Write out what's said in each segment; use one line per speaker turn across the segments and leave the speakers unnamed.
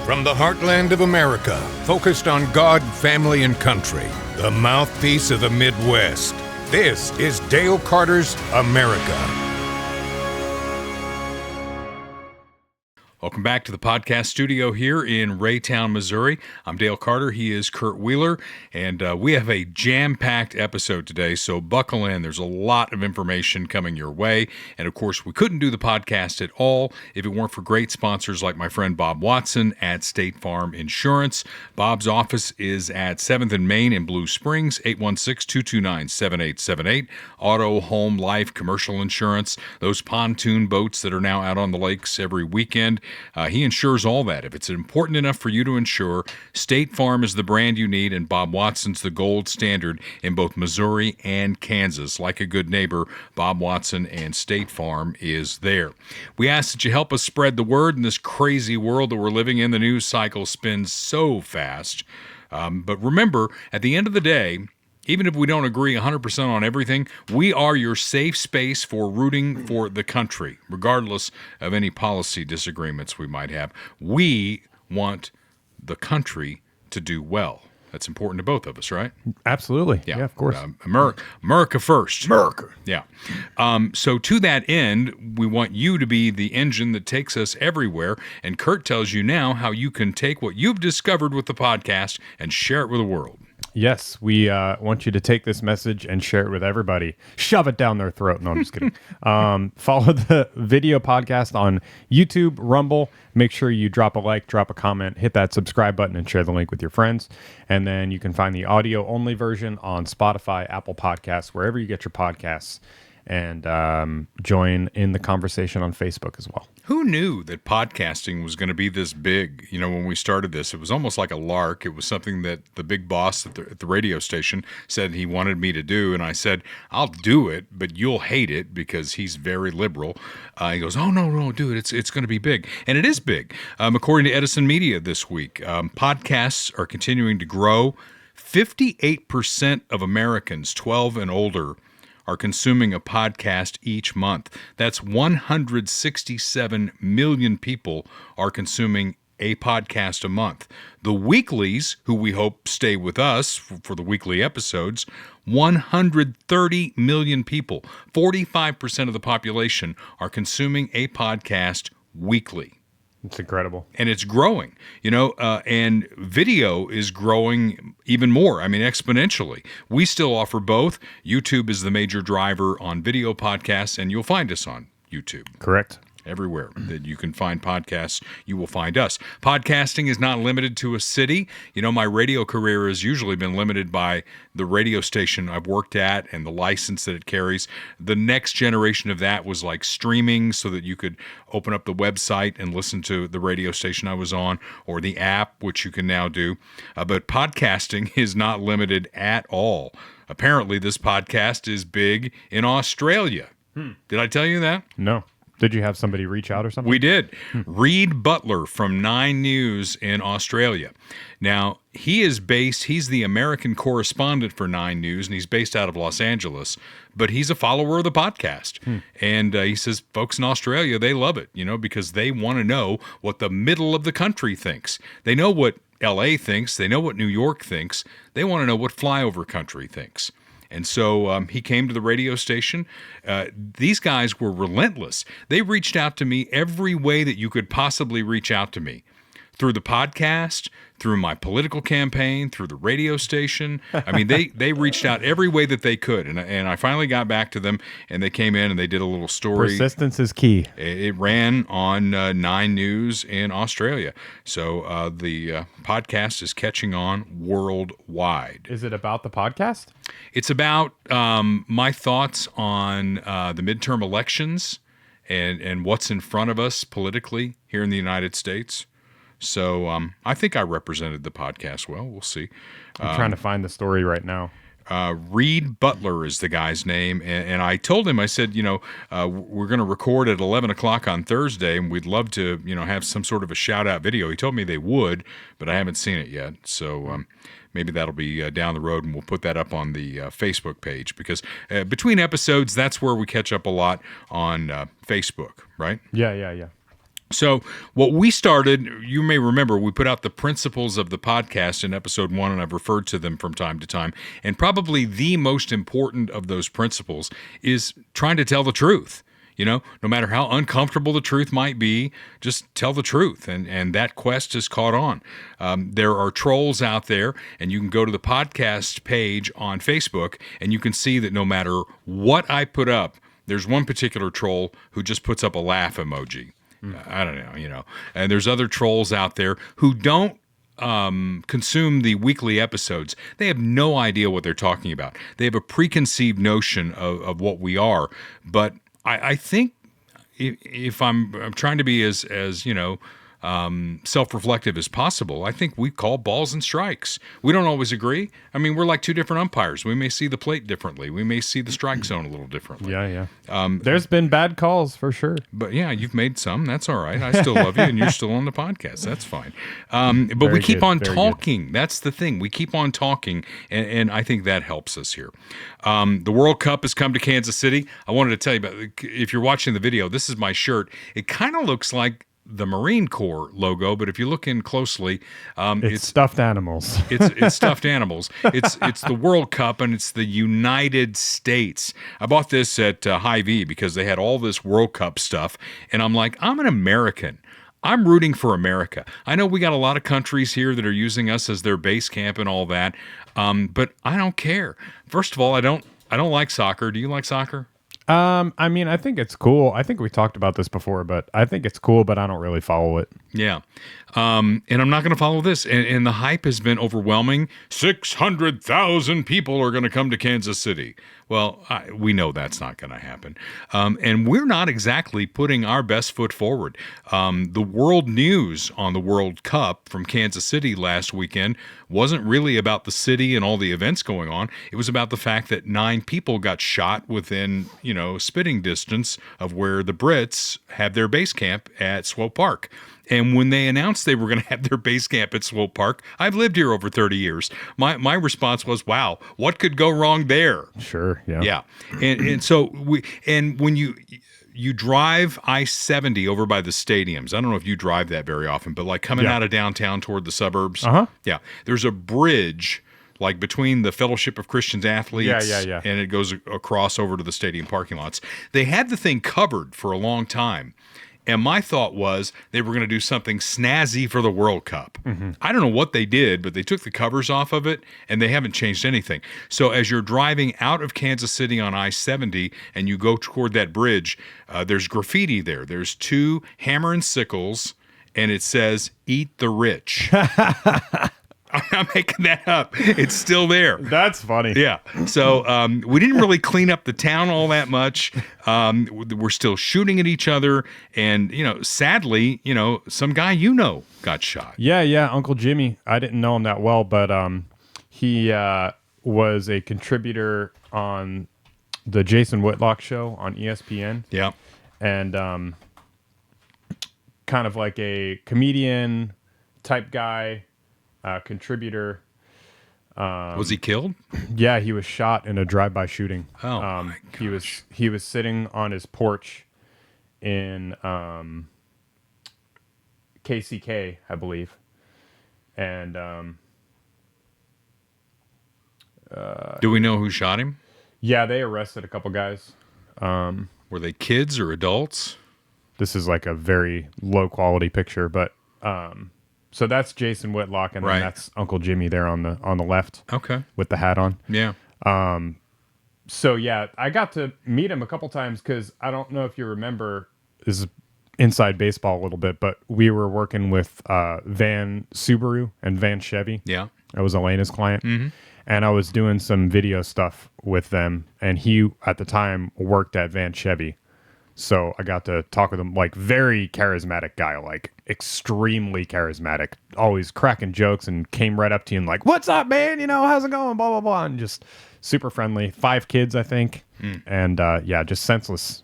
From the heartland of America, focused on God, family, and country, the mouthpiece of the Midwest. This is Dale Carter's America.
Welcome back to the podcast studio here in Raytown, Missouri. I'm Dale Carter. He is Kurt Wheeler, and we have a jam-packed episode today, so buckle in. There's a lot of information coming your way, and of course, we couldn't do the podcast at all if it weren't for great sponsors like my friend Bob Watson at State Farm Insurance. Bob's office is at 7th and Main in Blue Springs, 816-229-7878. Auto, home, life, commercial insurance, those pontoon boats that are now out on the lakes every weekend. He insures all that. If it's important enough for you to insure, State Farm is the brand you need, and Bob Watson's the gold standard in both Missouri and Kansas. Like a good neighbor, Bob Watson and State Farm is there. We ask that you help us spread the word in this crazy world that we're living in. The news cycle spins so fast. But remember, at the end of the day, even if we don't agree 100% on everything, we are your safe space for rooting for the country, regardless of any policy disagreements we might have. We want the country to do well. That's important to both of us, right?
Absolutely. Yeah, of course.
America first.
America.
Yeah. So to that end, we want you to be the engine that takes us everywhere. And Kurt tells you now how you can take what you've discovered with the podcast and share it with the world.
Yes, we want you to take this message and share it with everybody. Shove it down their throat. No, I'm just kidding. Follow the video podcast on YouTube, Rumble. Make sure you drop a like, drop a comment, hit that subscribe button, and share the link with your friends. And then you can find the audio-only version on Spotify, Apple Podcasts, wherever you get your podcasts. And join in the conversation on Facebook as well.
Who knew that podcasting was going to be this big? You know, when we started this, it was almost like a lark. It was something that the big boss at the radio station said he wanted me to do. And I said, I'll do it, but you'll hate it because he's very liberal. He goes, oh, no, do it. It's going to be big. And it is big. According to Edison Media this week, podcasts are continuing to grow. 58% of Americans 12 and older are consuming a podcast each month. That's 167 million people are consuming a podcast a month. The weeklies, who we hope stay with us for the weekly episodes, 130 million people, 45% of the population are consuming a podcast weekly.
It's incredible.
And it's growing, and video is growing even more. I mean, exponentially. We still offer both. YouTube is the major driver on video podcasts, and you'll find us on YouTube.
Correct.
Everywhere that you can find podcasts, you will find us. Podcasting is not limited to a city. My radio career has usually been limited by the radio station I've worked at and the license that it carries. The next generation of that was like streaming so that you could open up the website and listen to the radio station I was on, or the app, which you can now do. But podcasting is not limited at all. Apparently, this podcast is big in Australia. Did I tell you that?
No. Did you have somebody reach out or something?
We did. Reed Butler from 9 News in Australia. Now, he's the American correspondent for 9 News, and he's based out of Los Angeles, but he's a follower of the podcast. And he says folks in Australia, they love it, because they want to know what the middle of the country thinks. They know what LA thinks. They know what New York thinks. They want to know what flyover country thinks. And so he came to the radio station. These guys were relentless. They reached out to me every way that you could possibly reach out to me. Through the podcast, through my political campaign, through the radio station. I mean, they reached out every way that they could. And I finally got back to them, and they came in and they did a little story.
Persistence is key.
It ran on 9 News in Australia. So the podcast is catching on worldwide.
Is it about the podcast?
It's about my thoughts on the midterm elections and what's in front of us politically here in the United States. So I think I represented the podcast well. We'll see.
I'm trying to find the story right now.
Reed Butler is the guy's name. And I told him, I said, we're going to record at 11 o'clock on Thursday, and we'd love to, have some sort of a shout-out video. He told me they would, but I haven't seen it yet. So maybe that'll be down the road, and we'll put that up on the Facebook page. Because between episodes, that's where we catch up a lot on Facebook, right?
Yeah.
So what we started, you may remember, we put out the principles of the podcast in episode 1, and I've referred to them from time to time. And probably the most important of those principles is trying to tell the truth. No matter how uncomfortable the truth might be, just tell the truth. And that quest has caught on. There are trolls out there, and you can go to the podcast page on Facebook, and you can see that no matter what I put up, there's one particular troll who just puts up a laugh emoji. I don't know, and there's other trolls out there who don't consume the weekly episodes. They have no idea what they're talking about. They have a preconceived notion of what we are. But I think if I'm trying to be as self-reflective as possible, I think we call balls and strikes. We don't always agree. I mean, we're like two different umpires. We may see the plate differently. We may see the strike zone a little differently.
Yeah. There's been bad calls for sure.
But yeah, you've made some. That's all right. I still love you, and you're still on the podcast. That's fine. But we keep on talking. That's the thing. We keep on talking, and I think that helps us here. The World Cup has come to Kansas City. I wanted to tell you about, if you're watching the video, this is my shirt. It kind of looks like the Marine Corps logo, but if you look in closely,
it's stuffed animals.
It's stuffed animals. It's the World Cup, and it's the United States. I bought this at Hy-Vee because they had all this World Cup stuff, and I'm like, I'm an American. I'm rooting for America. I know we got a lot of countries here that are using us as their base camp and all that, but I don't care. First of all, I don't like soccer. Do you like soccer?
I mean, I think it's cool. I think we talked about this before, but I think it's cool, but I don't really follow it.
Yeah. And I'm not going to follow this. And the hype has been overwhelming. 600,000 people are going to come to Kansas City. Well, we know that's not going to happen. And we're not exactly putting our best foot forward. The world news on the World Cup from Kansas City last weekend wasn't really about the city and all the events going on. It was about the fact that 9 people got shot within, spitting distance of where the Brits have their base camp at Swope Park. And when they announced they were going to have their base camp at Swope Park, I've lived here over 30 years. My response was, wow, what could go wrong there?
Sure, yeah.
Yeah. And so when you drive I-70 over by the stadiums, I don't know if you drive that very often, but like coming out of downtown toward the suburbs.
Uh-huh.
Yeah. There's a bridge like between the Fellowship of Christians Athletes and it goes across over to the stadium parking lots. They had the thing covered for a long time. And my thought was they were going to do something snazzy for the World Cup. Mm-hmm. I don't know what they did, but they took the covers off of it, and they haven't changed anything. So as you're driving out of Kansas City on I-70 and you go toward that bridge, there's graffiti there. There's 2 hammer and sickles, and it says, "Eat the rich." I'm not making that up. It's still there.
That's funny.
Yeah. So we didn't really clean up the town all that much. We're still shooting at each other. And, sadly, some guy got shot.
Yeah. Uncle Jimmy. I didn't know him that well, but he was a contributor on the Jason Whitlock show on ESPN.
Yeah.
And kind of like a comedian type guy. Contributor.
Was he killed?
Yeah, he was shot in a drive-by shooting.
Oh, my gosh.
He was sitting on his porch in KCK, I believe, and
do we know who shot him?
Yeah, they arrested a couple guys.
Were they kids or adults?
This is like a very low-quality picture, but. So that's Jason Whitlock, and then that's Uncle Jimmy there on the left.
Okay.
With the hat on.
Yeah.
So yeah, I got to meet him a couple times because I don't know if you remember, this is inside baseball a little bit, but we were working with Van Subaru and Van Chevy.
Yeah.
I was Elena's client.
Mm-hmm.
And I was doing some video stuff with them, and he at the time worked at Van Chevy. So I got to talk with him, like very charismatic guy, like extremely charismatic, always cracking jokes and came right up to you and like, "What's up, man? How's it going? Blah, blah, blah." And just super friendly. 5 kids, I think. And just senseless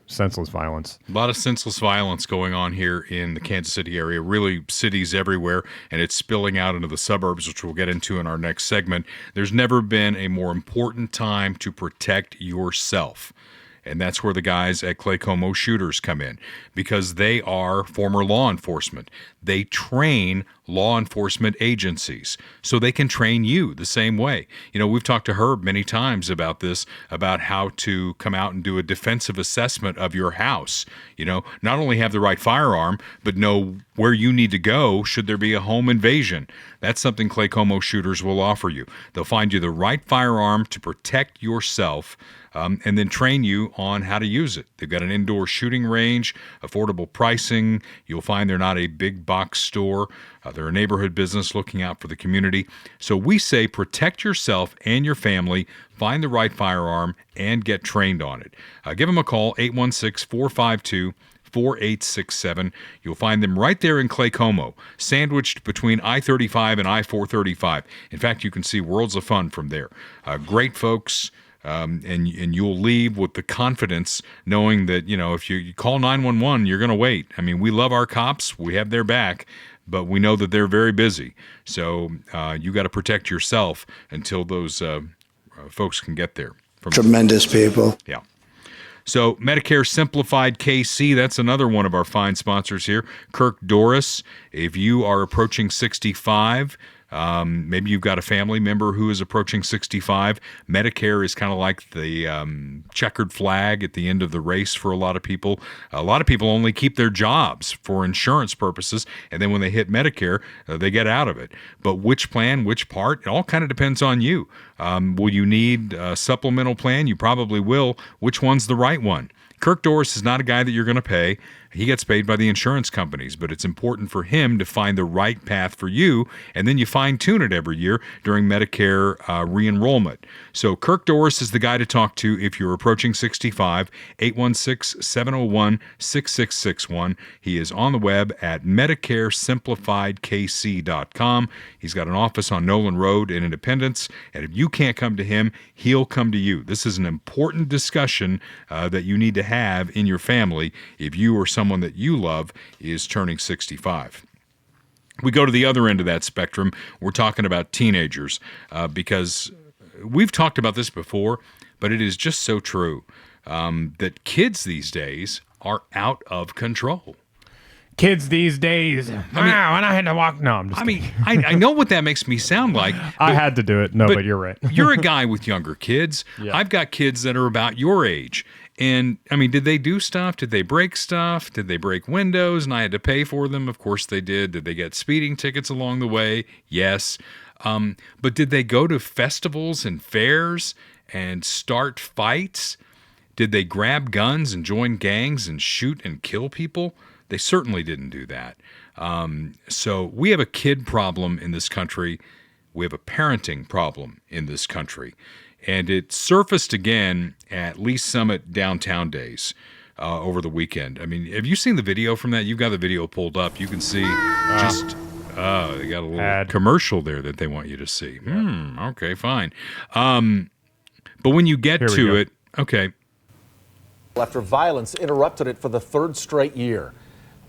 violence.
A lot of senseless violence going on here in the Kansas City area, really cities everywhere, and it's spilling out into the suburbs, which we'll get into in our next segment. There's never been a more important time to protect yourself. And that's where the guys at Claycomo Shooters come in, because they are former law enforcement. They train law enforcement agencies, so they can train you the same way. We've talked to Herb many times about this, about how to come out and do a defensive assessment of your house. Not only have the right firearm, but know where you need to go should there be a home invasion. That's something Claycomo Shooters will offer you. They'll find you the right firearm to protect yourself, and then train you on how to use it. They've got an indoor shooting range, affordable pricing. You'll find they're not a big box store. They're a neighborhood business looking out for the community. So we say protect yourself and your family, find the right firearm, and get trained on it. Give them a call, 816-452-4867. You'll find them right there in Claycomo, sandwiched between I-35 and I-435. In fact, you can see worlds of fun from there. Great folks. And you'll leave with the confidence knowing that, if you call 911, you're going to wait. I mean, we love our cops. We have their back, but we know that they're very busy. So you got to protect yourself until those folks can get there.
Tremendous people.
Yeah. So Medicare Simplified KC, that's another one of our fine sponsors here. Kirk Doris, if you are approaching 65, maybe you've got a family member who is approaching 65. Medicare is kind of like the checkered flag at the end of the race for a lot of people. A lot of people only keep their jobs for insurance purposes, and then when they hit Medicare, they get out of it. But which plan, which part, it all kind of depends on you. Will you need a supplemental plan? You probably will. Which one's the right one? Kirk Doris is not a guy that you're going to pay. He gets paid by the insurance companies, but it's important for him to find the right path for you, and then you fine-tune it every year during Medicare re-enrollment. So Kirk Doris is the guy to talk to if you're approaching 65, 816-701-6661. He is on the web at MedicareSimplifiedKC.com. He's got an office on Nolan Road in Independence, and if you can't come to him, he'll come to you. This is an important discussion that you need to have in your family if you or someone that you love is turning 65. We go to the other end of that spectrum. We're talking about teenagers because we've talked about this before, but it is just so true that kids these days are out of control.
Kids these days. When I had to walk. No, I'm just kidding.
I know what that makes me sound like.
I had to do it. No, but you're right.
You're a guy with younger kids. Yeah. I've got kids that are about your age. And, did they do stuff? Did they break stuff? Did they break windows and I had to pay for them? Of course they did. Did they get speeding tickets along the way? Yes. But did they go to festivals and fairs and start fights? Did they grab guns and join gangs and shoot and kill people? They certainly didn't do that. So we have a kid problem in this country. We have a parenting problem in this country. And it surfaced again at Lee's Summit Downtown Days over the weekend. Have you seen the video from that? You've got the video pulled up. You can see they got a little commercial there that they want you to see. Okay, fine. But when you get to it, okay.
After violence interrupted it for the third straight year.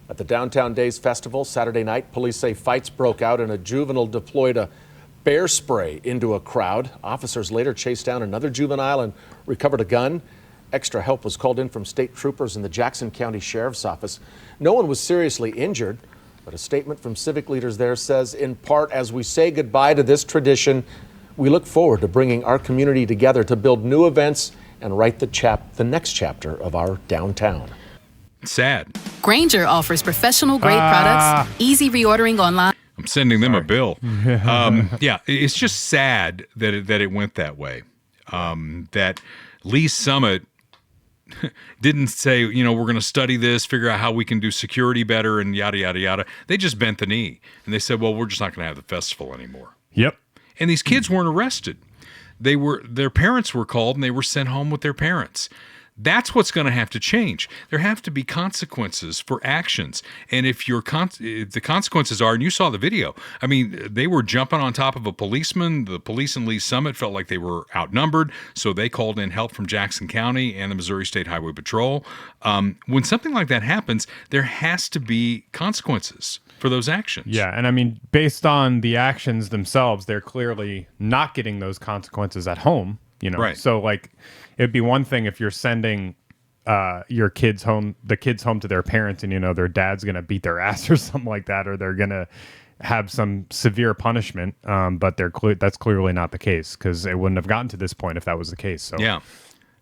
At the Downtown Days Festival Saturday night, police say fights broke out and a juvenile deployed a bear spray into a crowd. Officers later chased down another juvenile and recovered a gun. Extra help was called in from state troopers and the Jackson County Sheriff's Office. No one was seriously injured, but a statement from civic leaders there says, in part, as we say goodbye to this tradition, we look forward to bringing our community together to build new events and write the next chapter of our downtown.
Sad.
Granger offers professional-grade products, easy reordering online.
I'm sending them a bill. Yeah, it's just sad that it went that way. That Lee's Summit didn't say, we're going to study this, figure out how we can do security better, and yada, yada, yada. They just bent the knee. And they said, well, we're just not going to have the festival anymore.
Yep.
And these kids weren't arrested. Their parents were called, and they were sent home with their parents. That's what's going to have to change. There have to be consequences for actions. And if the consequences are, and you saw the video, they were jumping on top of a policeman. The police in Lee's Summit felt like they were outnumbered, so they called in help from Jackson County and the Missouri State Highway Patrol. When something like that happens, there has to be consequences for those actions.
Yeah, and based on the actions themselves, they're clearly not getting those consequences at home.
Right.
So it'd be one thing if you're sending your kids home, the kids home to their parents, and their dad's gonna beat their ass or something like that, or they're gonna have some severe punishment. But that's clearly not the case, because it wouldn't have gotten to this point if that was the case. So
Yeah.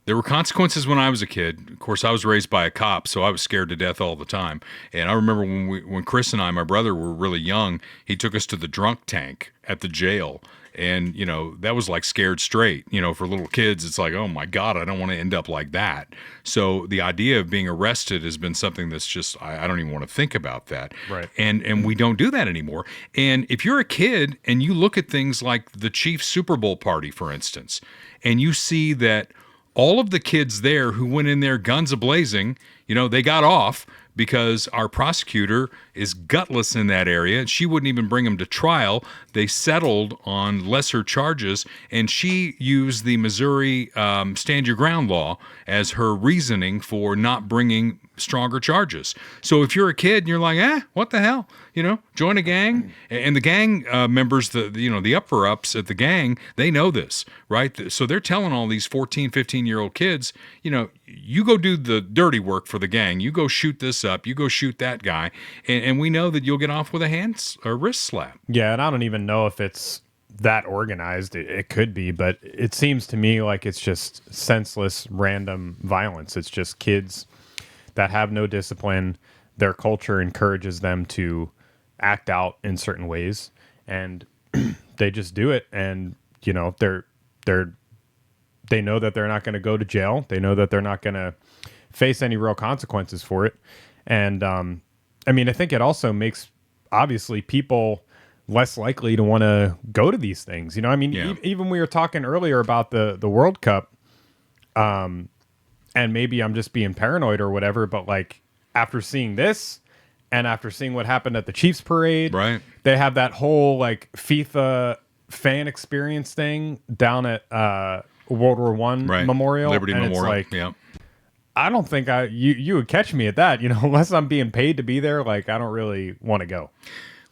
There were consequences when I was a kid. Of course, I was raised by a cop, so I was scared to death all the time. And I remember when Chris and I, my brother, were really young, he took us to the drunk tank at the jail. And, that was like scared straight. For little kids, it's like, oh my God, I don't want to end up like that. So the idea of being arrested has been something that's just, I don't even want to think about that.
Right.
And we don't do that anymore. And if you're a kid and you look at things like the Chiefs Super Bowl party, for instance, and you see that all of the kids there who went in there guns a-blazing, they got off because our prosecutor is gutless in that area. She wouldn't even bring them to trial. They settled on lesser charges, and she used the Missouri Stand Your Ground law as her reasoning for not bringing stronger charges. So if you're a kid and you're like, what the hell? Join a gang. And the gang members, the upper-ups at the gang, they know this, right? So they're telling all these 14, 15-year-old kids, you go do the dirty work for the gang. You go shoot this up. You go shoot that guy. And we know that you'll get off with a wrist slap.
Yeah, and I don't even know if it's that organized. It could be, but it seems to me like it's just senseless, random violence. It's just kids that have no discipline. Their culture encourages them to act out in certain ways, and they just do it. And they know that they're not going to go to jail. They know that they're not going to face any real consequences for it. And I think it also makes obviously people less likely to want to go to these things. Even we were talking earlier about the World Cup, and maybe I'm just being paranoid or whatever, but like after seeing this and after seeing what happened at the Chiefs parade,
right?
They have that whole like FIFA fan experience thing down at World War I Memorial,
Liberty
and
Memorial.
It's like, I don't think you would catch me at that, unless I'm being paid to be there. Like, I don't really want to go.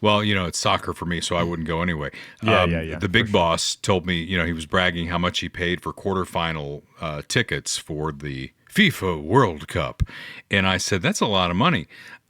Well, it's soccer for me, so I wouldn't go anyway.
Yeah.
The big boss told me, he was bragging how much he paid for quarterfinal tickets for the FIFA World Cup. And I said, that's a lot of money.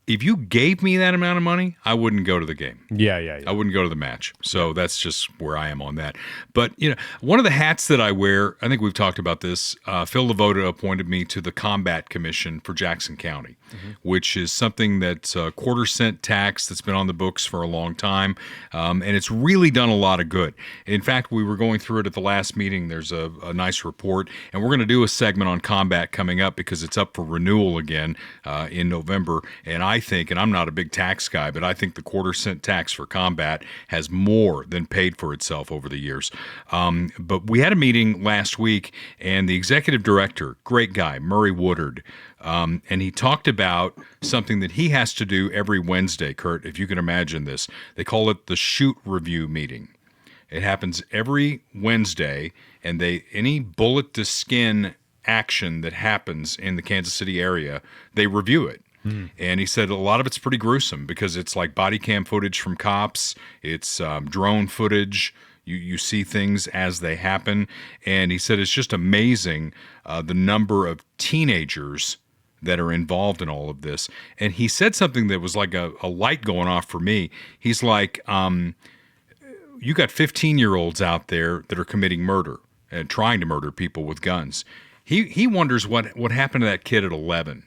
If you gave me that amount of money, I wouldn't go to the game.
Yeah.
I wouldn't go to the match. So that's just where I am on that. But, one of the hats that I wear, I think we've talked about this, Phil Levoda appointed me to the Combat Commission for Jackson County, which is something that's a quarter-cent tax that's been on the books for a long time, and it's really done a lot of good. In fact, we were going through it at the last meeting. There's a nice report, and we're going to do a segment on combat coming up because it's up for renewal again in November, and I think, and I'm not a big tax guy, but I think the quarter-cent tax for combat has more than paid for itself over the years. But we had a meeting last week, and the executive director, great guy, Murray Woodard, and he talked about something that he has to do every Wednesday, Kurt, if you can imagine this. They call it the shoot review meeting. It happens every Wednesday, and any bullet to skin action that happens in the Kansas City area, they review it. And he said a lot of it's pretty gruesome because it's like body cam footage from cops. It's drone footage. You see things as they happen. And he said it's just amazing the number of teenagers that are involved in all of this. And he said something that was like a light going off for me. He's like, you got 15-year-olds out there that are committing murder and trying to murder people with guns. He wonders what happened to that kid at 11.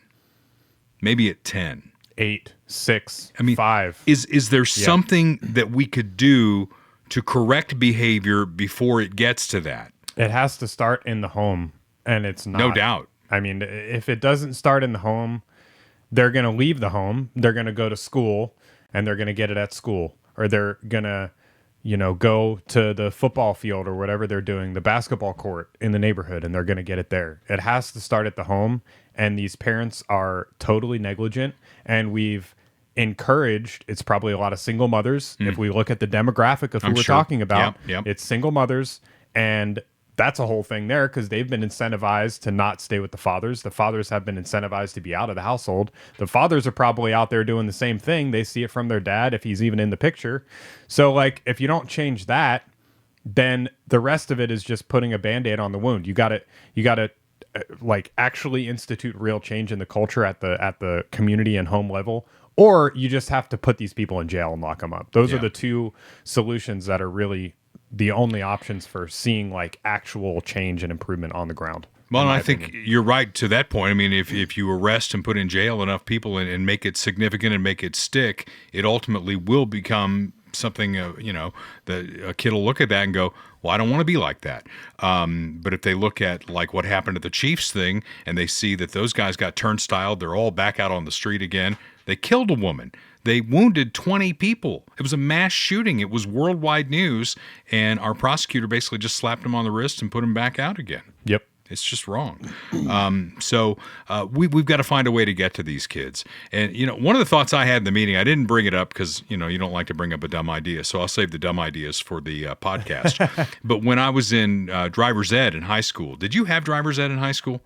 Maybe at 10,
8, 6, 5.
Is there something that we could do to correct behavior before it gets to that?
It has to start in the home, and it's not.
No doubt.
If it doesn't start in the home, they're going to leave the home. They're going to go to school, and they're going to get it at school, or they're going to, go to the football field or whatever they're doing, the basketball court in the neighborhood, and they're going to get it there. It has to start at the home. And these parents are totally negligent, and we've encouraged, it's probably a lot of single mothers. If we look at the demographic of who we're talking about, it's single mothers, and that's a whole thing there because they've been incentivized to not stay with the fathers. The fathers have been incentivized to be out of the household. The fathers are probably out there doing the same thing. They see it from their dad if he's even in the picture. So, like, if you don't change that, then the rest of it is just putting a Band-Aid on the wound. You got to like actually institute real change in the culture at the community and home level, or you just have to put these people in jail and lock them up. Those are the two solutions that are really the only options for seeing like actual change and improvement on the ground.
Well, I think you're right to that point. I mean, if you arrest and put in jail enough people and make it significant and make it stick, it ultimately will become something, that a kid will look at that and go, well, I don't want to be like that. But if they look at like what happened at the Chiefs thing and they see that those guys got turnstile, they're all back out on the street again. They killed a woman. They wounded 20 people. It was a mass shooting. It was worldwide news. And our prosecutor basically just slapped him on the wrist and put him back out again.
Yep.
It's just wrong. So we've got to find a way to get to these kids. And, one of the thoughts I had in the meeting, I didn't bring it up because, you don't like to bring up a dumb idea. So I'll save the dumb ideas for the podcast. But when I was in driver's ed in high school, did you have driver's ed in high school?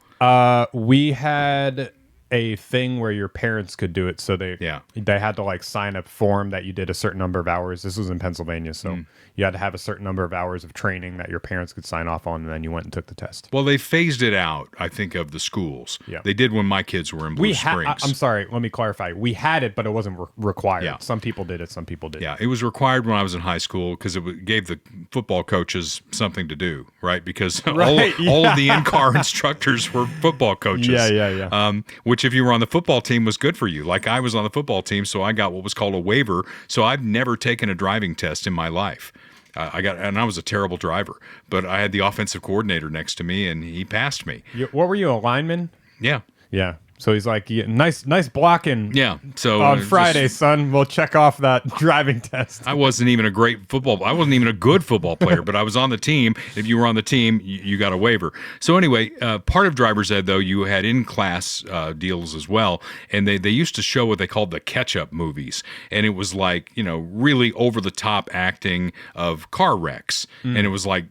We had a thing where your parents could do it. So they had to like sign a form that you did a certain number of hours. This was in Pennsylvania. So you had to have a certain number of hours of training that your parents could sign off on. And then you went and took the test.
Well, they phased it out, I think, of the schools.
Yeah.
They did when my kids were in Blue Springs.
I'm sorry. Let me clarify. We had it, but it wasn't required.
Yeah.
Some people did it. Some people didn't.
Yeah, it was required when I was in high school because it gave the football coaches something to do, right? Because all of the in-car instructors were football coaches.
Yeah.
Which, if you were on the football team, was good for you. Like I was on the football team, so I got what was called a waiver. So I've never taken a driving test in my life. I was a terrible driver, but I had the offensive coordinator next to me, and he passed me.
What were you, a lineman?
Yeah.
Yeah. So he's like, nice blocking.
Yeah. So
on Friday, son, we'll check off that driving test.
I wasn't even a good football player, but I was on the team. If you were on the team, you got a waiver. So anyway, part of driver's ed, though, you had in-class deals as well. And they used to show what they called the catch-up movies. And it was like, really over-the-top acting of car wrecks. And it was like,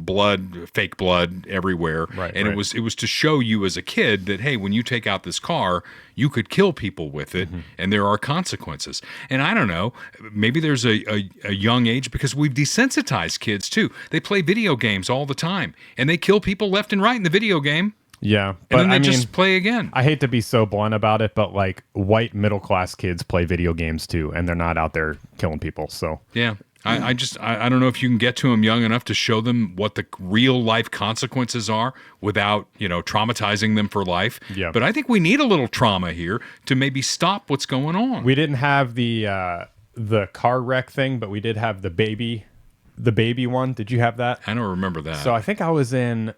blood, fake blood everywhere.
Right,
and it was to show you as a kid that, hey, when you take out this car, you could kill people with it, and there are consequences. And I don't know, maybe there's a young age, because we've desensitized kids too. They play video games all the time, and they kill people left and right in the video game.
Yeah,
but and then they just play again.
I hate to be so blunt about it, but like white middle class kids play video games too, and they're not out there killing people. So
yeah. I don't know if you can get to them young enough to show them what the real life consequences are without, traumatizing them for life.
Yeah.
But I think we need a little trauma here to maybe stop what's going on.
We didn't have the car wreck thing, but we did have the baby one. Did you have that?
I don't remember that.
So I think I was in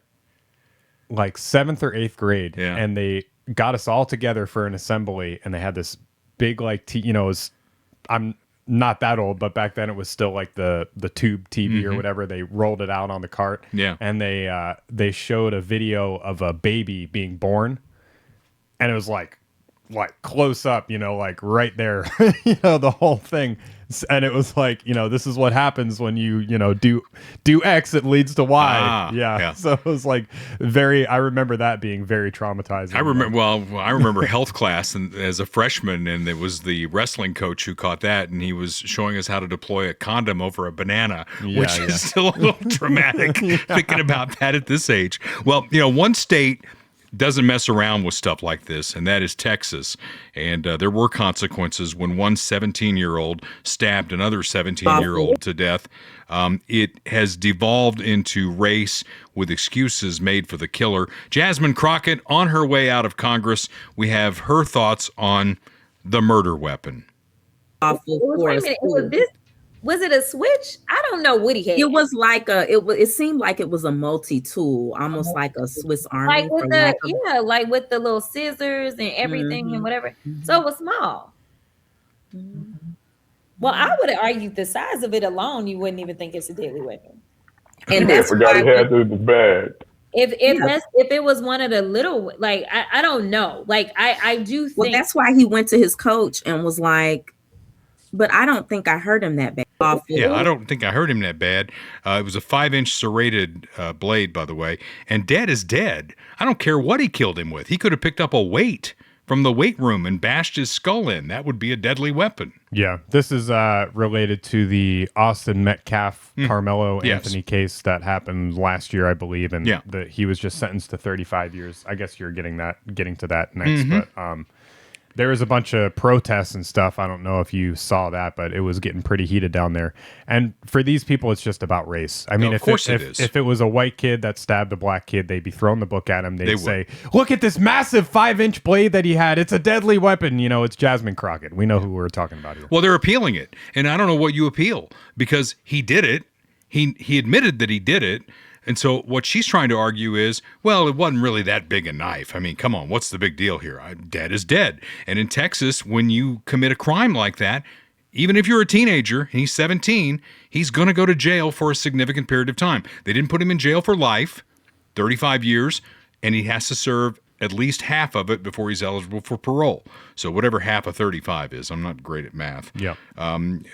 like 7th or 8th grade, and they got us all together for an assembly, and they had this big I'm not that old, but back then it was still like the tube TV or whatever. They rolled it out on the cart.
Yeah.
And they showed a video of a baby being born, and it was like close up, like right there, the whole thing. And it was like, this is what happens when you, do X, it leads to Y. Yeah. So it was like I remember that being very traumatizing.
I remember health class and as a freshman, and it was the wrestling coach who caught that, and he was showing us how to deploy a condom over a banana, which is still a little traumatic thinking about that at this age. Well, one state doesn't mess around with stuff like this, and that is Texas. And there were consequences when one 17-year-old stabbed another 17-year-old to death. It has devolved into race with excuses made for the killer. Jasmine Crockett, on her way out of Congress, we have her thoughts on the murder weapon.
Awful. Wait a minute. Was it a switch? I don't know what he had.
It was like it seemed like it was a multi-tool, almost like a Swiss Army.
Like with the little scissors and everything and whatever. So it was small. Well, I would have argued the size of it alone, you wouldn't even think it's a deadly weapon.
And that's
forgot he had the bag.
If it was one of the little, like I don't know. Like I do think.
Well, that's why he went to his coach and was like, but I don't think I hurt him that bad. Awful.
Yeah, I don't think I hurt him that bad. It was a 5-inch serrated blade, by the way. And dead is dead. I don't care what he killed him with. He could have picked up a weight. from the weight room and bashed his skull in. That would be a deadly weapon.
Yeah, this is related to the Austin Metcalf Carmelo
Yes.
Anthony case that happened last year, I believe, and
Yeah.
he was just sentenced to 35 years. I guess you're getting to that next, but there was a bunch of protests and stuff. I don't know if you saw that, but it was getting pretty heated down there. And for these people, it's just about race. I mean,
of course it is.
If it was a white kid that stabbed a black kid, they'd be throwing the book at him. They'd say, "Look at this massive 5-inch blade that he had. It's a deadly weapon." You know, it's Jasmine Crockett. We know who we're talking about here.
Well, they're appealing it. And I don't know what you appeal, because he did it. He admitted that he did it. And so what she's trying to argue is, well, it wasn't really that big a knife. I mean, come on, what's the big deal here? Dead is dead. And in Texas, when you commit a crime like that, even if you're a teenager and he's 17, he's going to go to jail for a significant period of time. They didn't put him in jail for life, 35 years, and he has to serve at least half of it before he's eligible for parole. So whatever half of 35 is, I'm not great at math.
Yeah.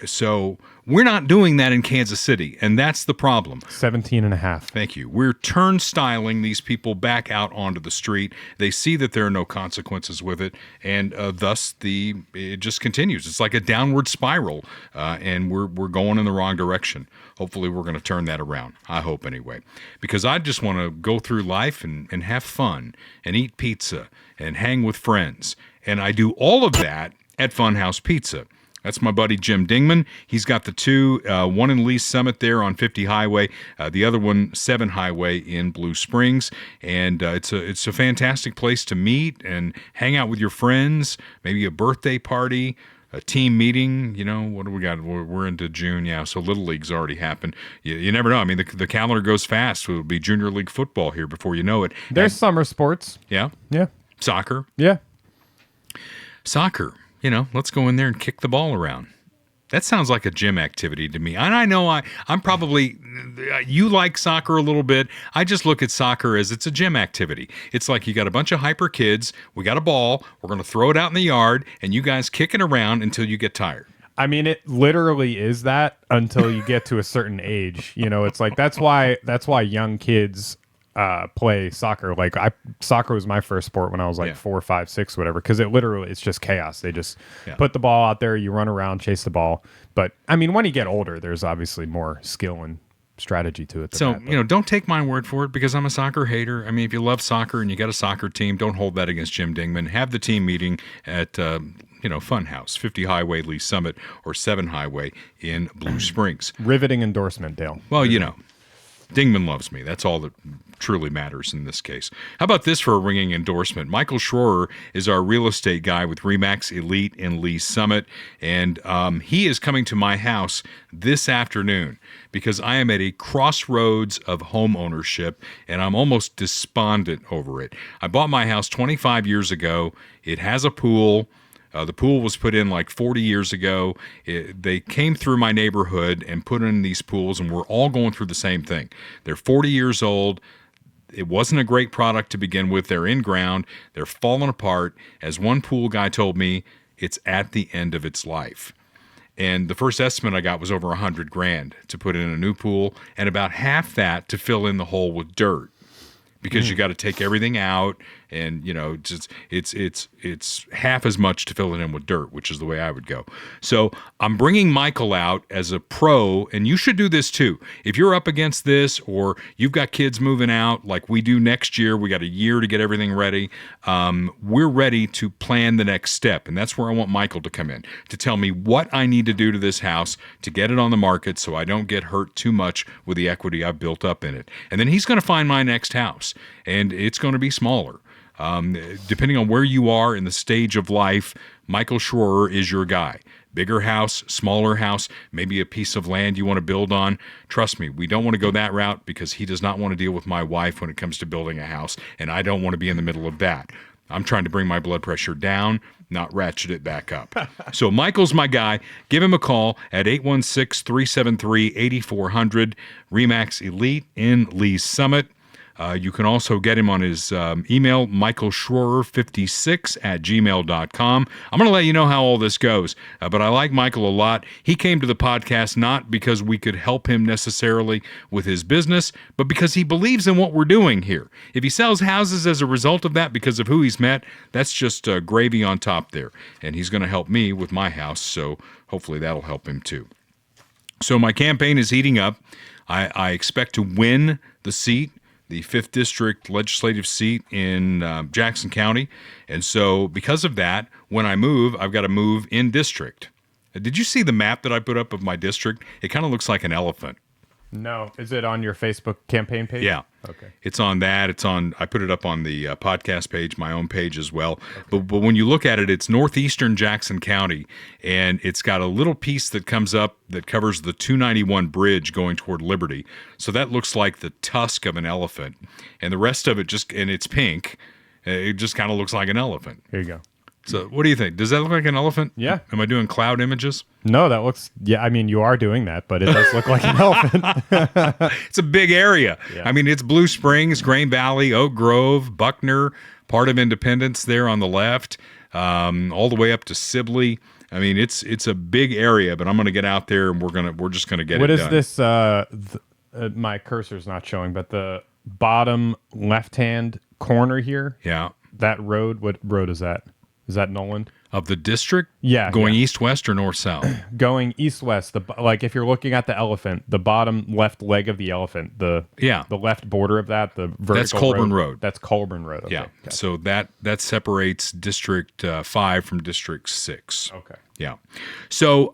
So we're not doing that in Kansas City, and that's the problem.
17 and a half.
Thank you. We're turnstiling these people back out onto the street. They see that there are no consequences with it, and thus it just continues. It's like a downward spiral, and we're going in the wrong direction. Hopefully we're going to turn that around. I hope anyway. Because I just want to go through life and have fun and eat pizza and hang with friends. And I do all of that at Funhouse Pizza. That's my buddy Jim Dingman. He's got the two, one in Lee Summit there on 50 Highway, the other one 7 Highway in Blue Springs. And it's a fantastic place to meet and hang out with your friends, maybe a birthday party, a team meeting. You know, what do we got? We're into June, yeah, so Little League's already happened. You never know. I mean, the calendar goes fast. It'll be Junior League football here before you know it.
There's summer sports.
Yeah?
Yeah.
Soccer.
Yeah.
Soccer. You know, let's go in there and kick the ball around. That sounds like a gym activity to me. And I know I'm probably, you like soccer a little bit. I just look at soccer as it's a gym activity. It's like you got a bunch of hyper kids. We got a ball. We're going to throw it out in the yard, and you guys kick it around until you get tired.
I mean, it literally is that until you get to a certain age. You know, it's like that's why young kids play soccer. Like soccer was my first sport when I was like 4, 5, 6, whatever. Because it's just chaos. They just put the ball out there, you run around, chase the ball. But I mean, when you get older, there's obviously more skill and strategy to it.
So don't take my word for it, because I'm a soccer hater. I mean, if you love soccer and you got a soccer team, don't hold that against Jim Dingman. Have the team meeting at Funhouse, 50 Highway, Lee Summit, or 7 Highway in Blue Springs.
Riveting endorsement, Dale.
Well, Dingman loves me. That's all that truly matters in this case. How about this for a ringing endorsement? Michael Schroer is our real estate guy with RE/MAX Elite in Lee Summit, and he is coming to my house this afternoon because I am at a crossroads of home ownership, and I'm almost despondent over it. I bought my house 25 years ago. It has a pool. The pool was put in like 40 years ago. They came through my neighborhood and put in these pools, and we're all going through the same thing. They're 40 years old. It wasn't a great product to begin with. They're in ground. They're falling apart. As one pool guy told me, it's at the end of its life. And the first estimate I got was over $100,000 to put in a new pool, and about half that to fill in the hole with dirt. Because you got to take everything out, and just it's half as much to fill it in with dirt, which is the way I would go. So I'm bringing Michael out as a pro, and you should do this too. If you're up against this, or you've got kids moving out like we do next year, we got a year to get everything ready. We're ready to plan the next step, and that's where I want Michael to come in to tell me what I need to do to this house to get it on the market, so I don't get hurt too much with the equity I've built up in it. And then he's going to find my next house. And it's going to be smaller. Depending on where you are in the stage of life, Michael Schroer is your guy. Bigger house, smaller house, maybe a piece of land you want to build on. Trust me, we don't want to go that route, because he does not want to deal with my wife when it comes to building a house, and I don't want to be in the middle of that. I'm trying to bring my blood pressure down, not ratchet it back up. So Michael's my guy. Give him a call at 816-373-8400, RE/MAX Elite in Lee Summit. You can also get him on his email, michaelschroer56@gmail.com. I'm going to let you know how all this goes, but I like Michael a lot. He came to the podcast not because we could help him necessarily with his business, but because he believes in what we're doing here. If he sells houses as a result of that because of who he's met, that's just gravy on top there. And he's going to help me with my house, so hopefully that'll help him too. So my campaign is heating up. I expect to win the seat, the 5th District legislative seat in Jackson County. And so because of that, when I move, I've got to move in district. Did you see the map that I put up of my district? It kind of looks like an elephant.
No. Is it on your Facebook campaign page?
Yeah.
Okay.
It's on that. I put it up on the podcast page, my own page as well. Okay. But when you look at it, it's northeastern Jackson County, and it's got a little piece that comes up that covers the 291 bridge going toward Liberty. So that looks like the tusk of an elephant. And the rest of it and it's pink. It just kind of looks like an elephant.
Here you go.
So what do you think? Does that look like an elephant?
Yeah.
Am I doing cloud images?
No, that looks, yeah, I mean, you are doing that, but it does look like an elephant.
It's a big area.
Yeah.
I mean, it's Blue Springs, Grain Valley, Oak Grove, Buckner, part of Independence there on the left, all the way up to Sibley. I mean, it's a big area, but I'm going to get out there and we're just going to get
What
it
is
done.
this? My cursor's not showing, but the bottom left-hand corner here,
Yeah.
that road, what road is that? Is that Noland?
Of the district?
Yeah.
Going
yeah.
east-west or north-south?
Going east-west. Like if you're looking at the elephant, the bottom left leg of the elephant, the left border of that, the vertical
That's Colburn Road.
That's Colburn Road. Okay.
Yeah.
Gotcha.
So that separates District 5 from District 6.
Okay.
Yeah. So,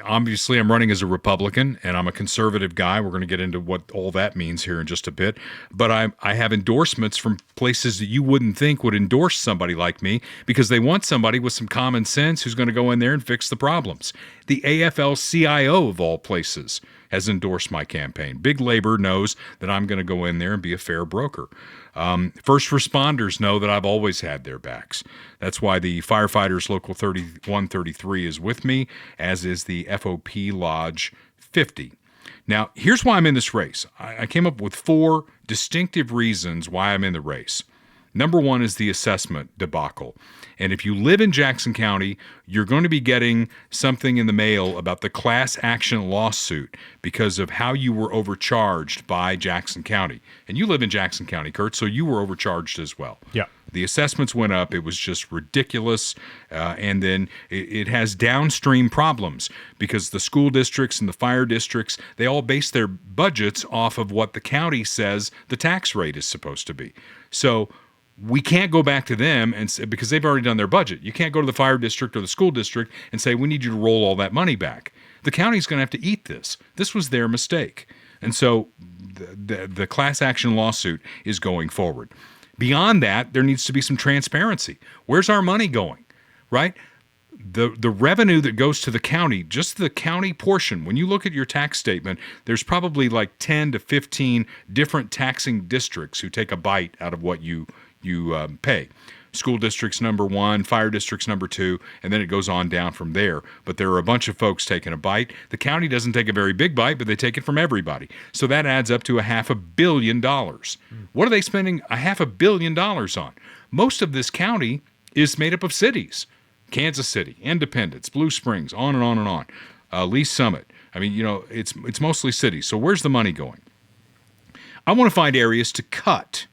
obviously I'm running as a Republican and I'm a conservative guy. We're going to get into what all that means here in just a bit. But I have endorsements from places that you wouldn't think would endorse somebody like me because they want somebody with some common sense who's going to go in there and fix the problems. The AFL-CIO of all places has endorsed my campaign. Big Labor knows that I'm going to go in there and be a fair broker. First responders know that I've always had their backs. That's why the Firefighters Local 3133 is with me, as is the FOP Lodge 50. Now, here's why I'm in this race. I came up with 4 distinctive reasons why I'm in the race. Number 1 is the assessment debacle. And if you live in Jackson County, you're going to be getting something in the mail about the class action lawsuit because of how you were overcharged by Jackson County. And you live in Jackson County, Kurt, so you were overcharged as well.
Yeah.
The assessments went up. It was just ridiculous. And then it has downstream problems because the school districts and the fire districts, they all base their budgets off of what the county says the tax rate is supposed to be. So we can't go back to them and say, because they've already done their budget. You can't go to the fire district or the school district and say, we need you to roll all that money back. The county's going to have to eat this. This was their mistake. And so the class action lawsuit is going forward. Beyond that, there needs to be some transparency. Where's our money going, right? The revenue that goes to the county, just the county portion, when you look at your tax statement, there's probably like 10 to 15 different taxing districts who take a bite out of what you pay. School district's number 1, fire district's number 2, and then it goes on down from there. But there are a bunch of folks taking a bite. The county doesn't take a very big bite, but they take it from everybody. So that adds up to $500 million. What are they spending $500 million on? Most of this county is made up of cities. Kansas City, Independence, Blue Springs, on and on and on. Lee Summit. I mean, it's mostly cities. So where's the money going? I want to find areas to cut.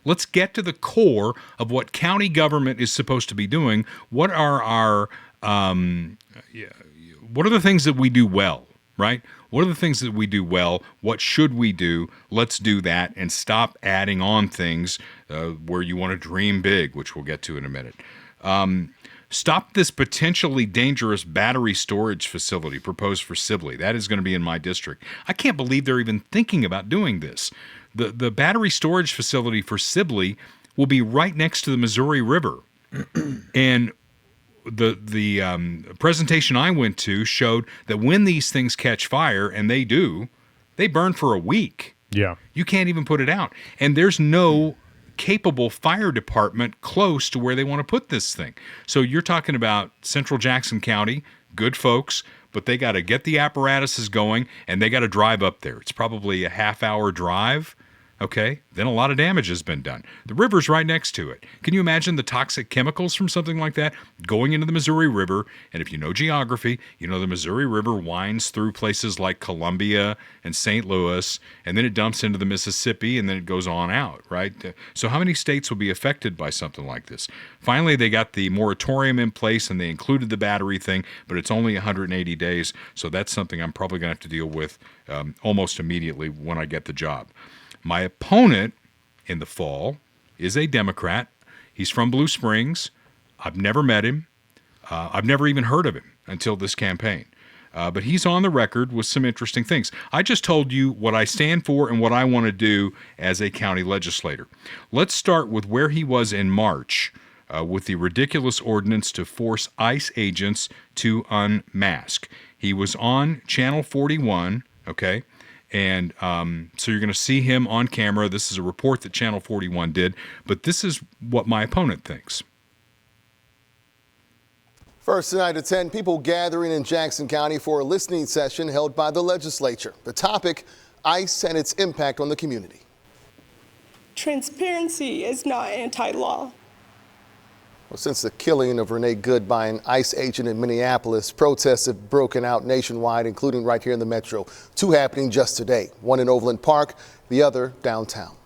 Let's get to the core of what county government is supposed to be doing. What are what are the things that we do well, right? What are the things that we do well? What should we do? Let's do that and stop adding on things where you want to dream big, which we'll get to in a minute. Stop this potentially dangerous battery storage facility proposed for Sibley. That is going to be in my district. I can't believe they're even thinking about doing this. The battery storage facility for Sibley will be right next to the Missouri River. And the presentation I went to showed that when these things catch fire, and they do, they burn for a week.
Yeah.
You can't even put it out. And there's no capable fire department close to where they want to put this thing. So you're talking about Central Jackson County, good folks, but they got to get the apparatuses going, and they got to drive up there. It's probably a half-hour drive. okay, then a lot of damage has been done. The river's right next to it. Can you imagine the toxic chemicals from something like that going into the Missouri River? And if you know geography, you know the Missouri River winds through places like Columbia and St. Louis, and then it dumps into the Mississippi, and then it goes on out, right? So how many states will be affected by something like this? Finally, they got the moratorium in place, and they included the battery thing, but it's only 180 days, so that's something I'm probably going to have to deal with almost immediately when I get the job. My opponent in the fall is a Democrat. He's from Blue Springs. I've never met him. I've never even heard of him until this campaign. But he's on the record with some interesting things. I just told you what I stand for and what I want to do as a county legislator. Let's start with where he was in March with the ridiculous ordinance to force ICE agents to unmask. He was on Channel 41, okay? And so you're going to see him on camera. This is a report that Channel 41 did, but this is what my opponent thinks.
First tonight at 10, people gathering in Jackson County for a listening session held by the legislature. The topic, ICE and its impact on the community.
Transparency is not anti-law.
Well, since the killing of Renee Good by an ICE agent in Minneapolis, protests have broken out nationwide, including right here in the metro. Two happening just today, one in Overland Park, the other downtown.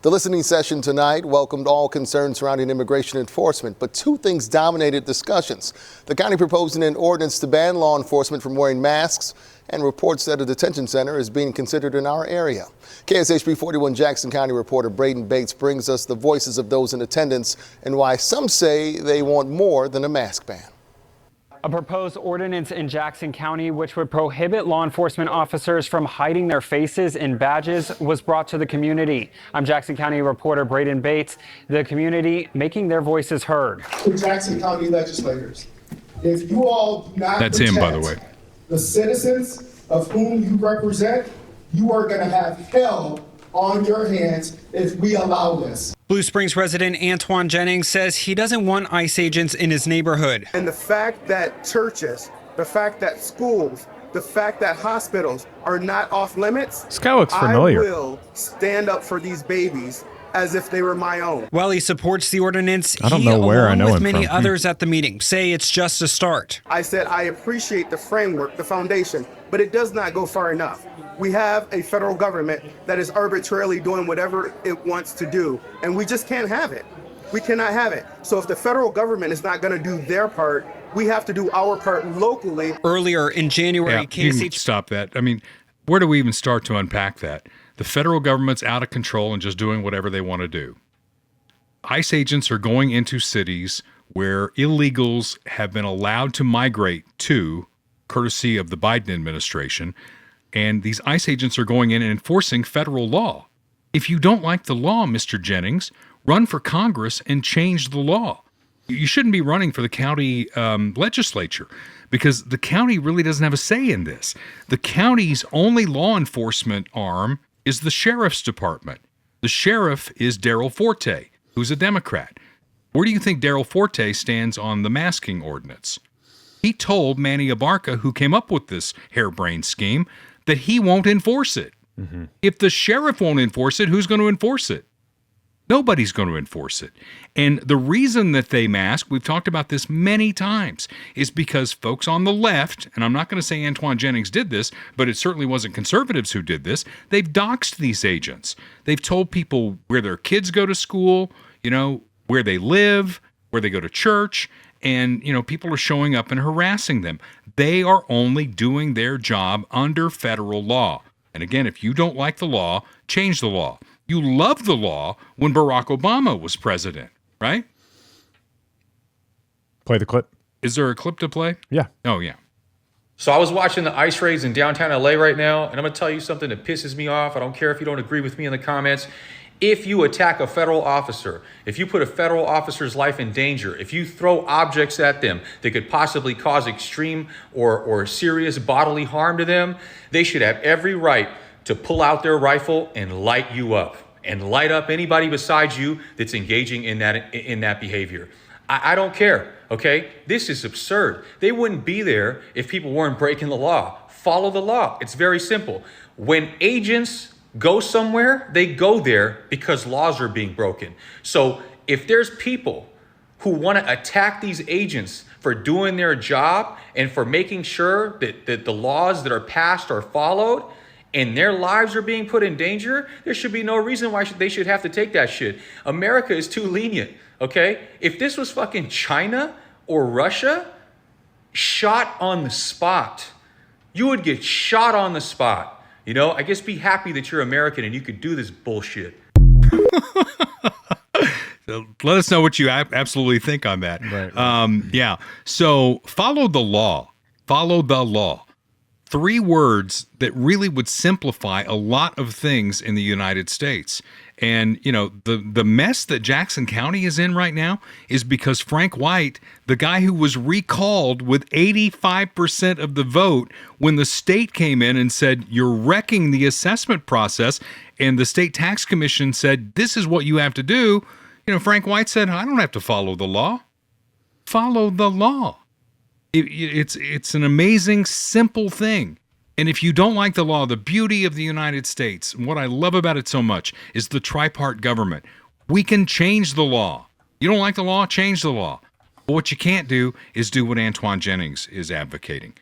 The listening session tonight welcomed all concerns surrounding immigration enforcement, but two things dominated discussions. The county proposing an ordinance to ban law enforcement from wearing masks and reports that a detention center is being considered in our area. KSHB 41 Jackson County reporter Braden Bates brings us the voices of those in attendance and why some say they want more than a mask ban.
A proposed ordinance in Jackson County which would prohibit law enforcement officers from hiding their faces in badges was brought to the community. I'm Jackson County reporter Braden Bates. The community making their voices heard.
Jackson County legislators, if you all do not
That's him, by the way.
The citizens of whom you represent, you are going to have hell on your hands if we allow this.
Blue Springs resident Antoine Jennings says he doesn't want ICE agents in his neighborhood.
And the fact that churches, the fact that schools, the fact that hospitals are not off limits,
This guy looks familiar.
I will stand up for these babies as if they were my own.
While he supports the ordinance,
I don't know where I know
with
him
many
from.
others at the meeting, say it's just a start.
I said I appreciate the framework, the foundation, but it does not go far enough. We have a federal government that is arbitrarily doing whatever it wants to do, and we just can't have it. We cannot have it. So if the federal government is not going to do their part, we have to do our part locally.
Earlier in January,
You can stop that. I mean, where do we even start to unpack that? The federal government's out of control and just doing whatever they want to do. ICE agents are going into cities where illegals have been allowed to migrate to, courtesy of the Biden administration, and these ICE agents are going in and enforcing federal law. If you don't like the law, Mr. Jennings, run for Congress and change the law. You shouldn't be running for the county legislature because the county really doesn't have a say in this. The county's only law enforcement arm is the sheriff's department. The sheriff is Darrell Forte, who's a Democrat. Where do you think Darrell Forte stands on the masking ordinance? He told Manny Abarca, who came up with this harebrained scheme, that he won't enforce it. Mm-hmm. If the sheriff won't enforce it, who's going to enforce it? Nobody's going to enforce it. And the reason that they mask, we've talked about this many times, is because folks on the left, and I'm not going to say Antoine Jennings did this, but it certainly wasn't conservatives who did this, they've doxed these agents. They've told people where their kids go to school, where they live, where they go to church, and, people are showing up and harassing them. They are only doing their job under federal law. And again, if you don't like the law, change the law. You loved the law when Barack Obama was president, right?
Play the clip.
Is there a clip to play?
Yeah.
Oh, yeah.
So I was watching the ICE raids in downtown LA right now, and I'm going to tell you something that pisses me off. I don't care if you don't agree with me in the comments. If you attack a federal officer, if you put a federal officer's life in danger, if you throw objects at them that could possibly cause extreme or serious bodily harm to them, they should have every right to pull out their rifle and light you up and light up anybody besides you that's engaging in that behavior. I don't care, okay? This is absurd. They wouldn't be there if people weren't breaking the law. Follow the law. It's very simple. When agents go somewhere, they go there because laws are being broken. So if there's people who want to attack these agents for doing their job and for making sure that the laws that are passed are followed and their lives are being put in danger, there should be no reason why they should have to take that shit. America is too lenient, okay? If this was fucking China or Russia, shot on the spot. You would get shot on the spot. You know, I guess be happy that you're American and you could do this bullshit.
So let us know what you absolutely think on that.
Right.
Yeah. So follow the law. Follow the law. 3 words that really would simplify a lot of things in the United States. And, you know, the mess that Jackson County is in right now is because Frank White, the guy who was recalled with 85% of the vote when the state came in and said, you're wrecking the assessment process, and the state tax commission said, this is what you have to do. You know, Frank White said, I don't have to follow the law. Follow the law. It's an amazing, simple thing. And if you don't like the law, the beauty of the United States, and what I love about it so much, is the tripart government. We can change the law. You don't like the law? Change the law. But what you can't do is do what Antoine Jennings is advocating.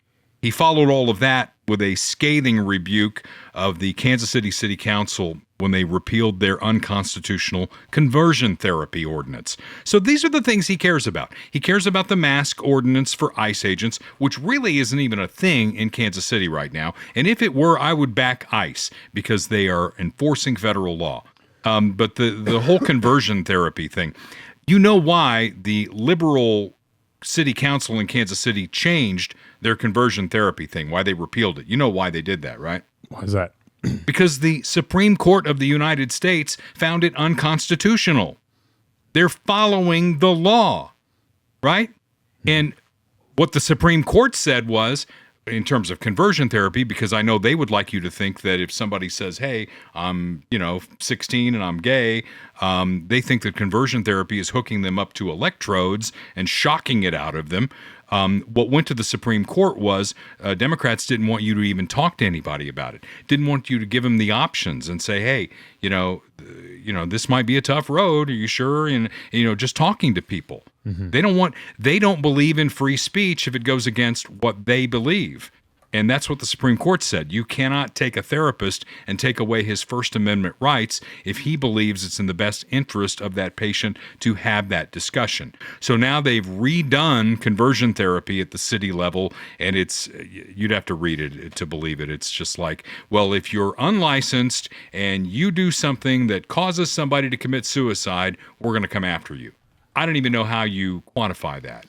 He followed all of that with a scathing rebuke of the Kansas City City Council when they repealed their unconstitutional conversion therapy ordinance. So these are the things he cares about. He cares about the mask ordinance for ICE agents, which really isn't even a thing in Kansas City right now. And if it were, I would back ICE because they are enforcing federal law. But the whole conversion therapy thing, you know why the liberal city council in Kansas City changed their conversion therapy thing, why they repealed it. You know why they did that, right?
Why is that?
Because the Supreme Court of the United States found it unconstitutional. They're following the law, right? And what the Supreme Court said was, in terms of conversion therapy, because I know they would like you to think that if somebody says, hey, I'm 16 and I'm gay, they think that conversion therapy is hooking them up to electrodes and shocking it out of them. What went to the Supreme Court was Democrats didn't want you to even talk to anybody about it. Didn't want you to give them the options and say, hey, this might be a tough road. Are you sure? And, just talking to people. Mm-hmm. They don't believe in free speech if it goes against what they believe. And that's what the Supreme Court said. You cannot take a therapist and take away his First Amendment rights if he believes it's in the best interest of that patient to have that discussion. So now they've redone conversion therapy at the city level, and you'd have to read it to believe it. It's just like, well, if you're unlicensed and you do something that causes somebody to commit suicide, we're going to come after you. I don't even know how you quantify that.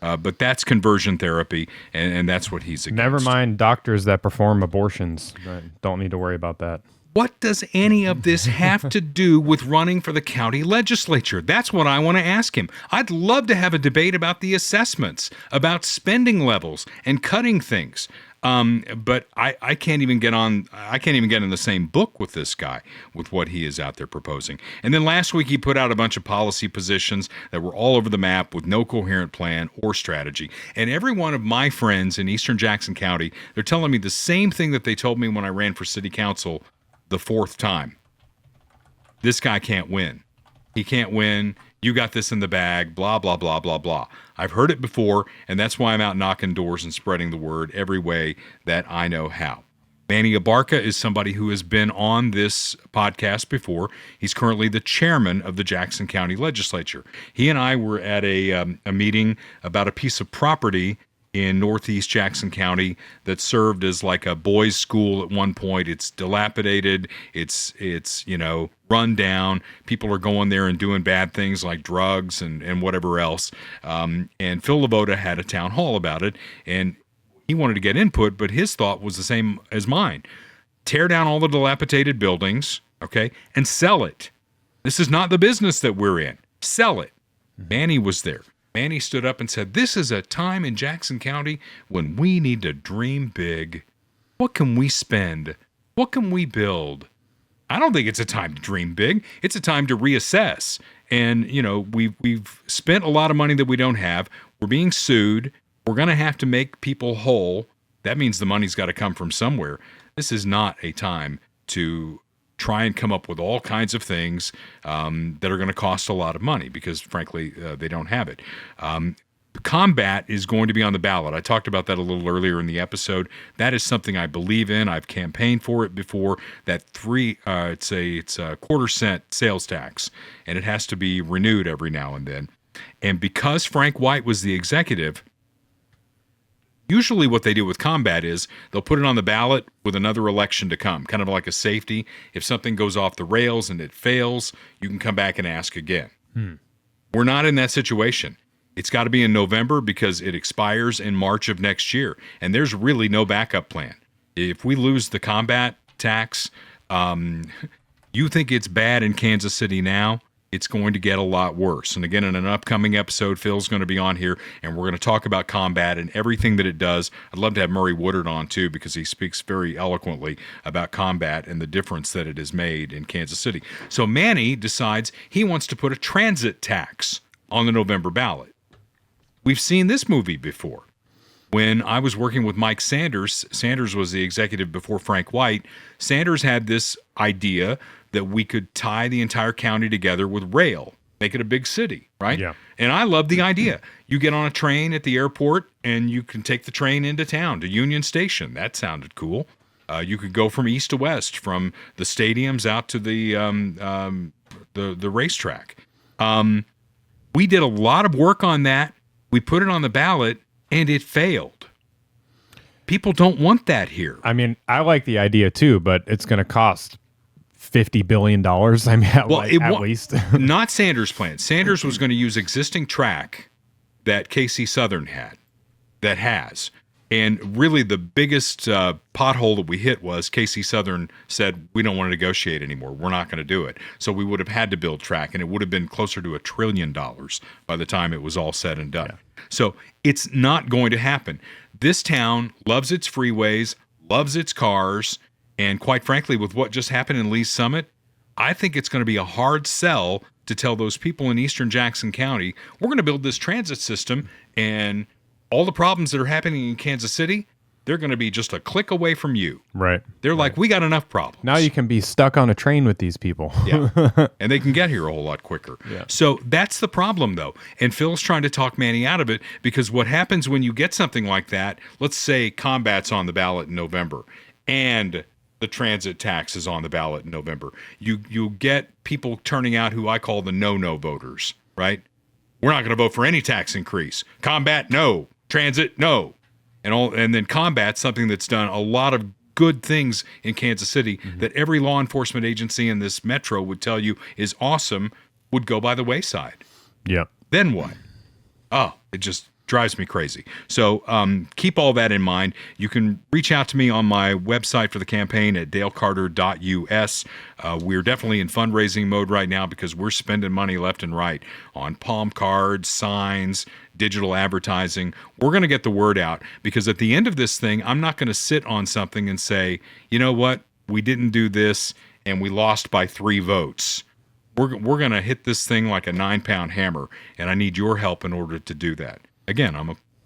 But that's conversion therapy, and that's what he's against.
Never mind doctors that perform abortions. Don't need to worry about that.
What does any of this have to do with running for the county legislature? That's what I want to ask him. I'd love to have a debate about the assessments, about spending levels, and cutting things. But I can't even get in the same book with this guy, with what he is out there proposing. And then last week he put out a bunch of policy positions that were all over the map with no coherent plan or strategy. And every one of my friends in Eastern Jackson County, they're telling me the same thing that they told me when I ran for city council the 4th time. This guy can't win. He can't win. You got this in the bag, blah, blah, blah, blah, blah. I've heard it before, and that's why I'm out knocking doors and spreading the word every way that I know how. Manny Abarca is somebody who has been on this podcast before. He's currently the chairman of the Jackson County Legislature. He and I were at a meeting about a piece of property in northeast Jackson County that served as like a boys' school at one point. It's dilapidated. It's run down. People are going there and doing bad things like drugs and whatever else. And Phil Lavoda had a town hall about it, and he wanted to get input, but his thought was the same as mine. Tear down all the dilapidated buildings, okay, and sell it. This is not the business that we're in. Sell it. Manny was there. Manny stood up and said, this is a time in Jackson County when we need to dream big. What can we spend? What can we build? I don't think it's a time to dream big. It's a time to reassess. And, we've spent a lot of money that we don't have. We're being sued. We're going to have to make people whole. That means the money's got to come from somewhere. This is not a time to try and come up with all kinds of things that are going to cost a lot of money because, frankly, they don't have it. Combat is going to be on the ballot. I talked about that a little earlier in the episode. That is something I believe in. I've campaigned for it before. That it's a quarter-cent sales tax, and it has to be renewed every now and then. And because Frank White was the executive, usually what they do with combat is they'll put it on the ballot with another election to come, kind of like a safety. If something goes off the rails and it fails, you can come back and ask again. We're not in that situation. It's got to be in November because it expires in March of next year, and there's really no backup plan. If we lose the combat tax, you think it's bad in Kansas City now, it's going to get a lot worse. And again, in an upcoming episode, Phil's going to be on here, and we're going to talk about combat and everything that it does. I'd love to have Murray Woodard on, too, because he speaks very eloquently about combat and the difference that it has made in Kansas City. So Manny decides he wants to put a transit tax on the November ballot. We've seen this movie before. When I was working with Mike Sanders, Sanders was the executive before Frank White, Sanders had this idea that we could tie the entire county together with rail, make it a big city, right?
Yeah.
And I love the idea. You get on a train at the airport and you can take the train into town to Union Station. That sounded cool. You could go from east to west, from the stadiums out to the racetrack. We did a lot of work on that. We put it on the ballot, and it failed. People don't want that here.
I mean, I like the idea too, but it's going to cost $50 billion. I mean, at least.
Not Sanders' plan. Sanders was going to use existing track that KC Southern has. And really the biggest pothole that we hit was KC Southern said, we don't want to negotiate anymore. We're not going to do it. So we would have had to build track, and it would have been closer to $1 trillion by the time it was all said and done. Yeah. So it's not going to happen. This town loves its freeways, loves its cars, and quite frankly, with what just happened in Lee's Summit, I think it's going to be a hard sell to tell those people in eastern Jackson County, we're going to build this transit system, and all the problems that are happening in Kansas City, they're going to be just a click away from you.
Right.
They're like, we got enough problems.
Now you can be stuck on a train with these people.
Yeah. And they can get here a whole lot quicker.
Yeah.
So that's the problem, though. And Phil's trying to talk Manny out of it, because what happens when you get something like that, let's say combat's on the ballot in November and the transit tax is on the ballot in November. You get people turning out who I call the no-no voters, right? We're not going to vote for any tax increase. Combat, no. Transit, no. And then combat, something that's done a lot of good things in Kansas City that every law enforcement agency in this metro would tell you is awesome, would go by the wayside.
Yeah.
Then what? Oh, it just drives me crazy. So keep all that in mind. You can reach out to me on my website for the campaign at dalecarter.us. We're definitely in fundraising mode right now because we're spending money left and right on palm cards, signs, digital advertising. We're going to get the word out, because at the end of this thing, I'm not going to sit on something and say, you know what, we didn't do this and we lost by 3 votes. We're going to hit this thing like a 9-pound hammer, and I need your help in order to do that. Again,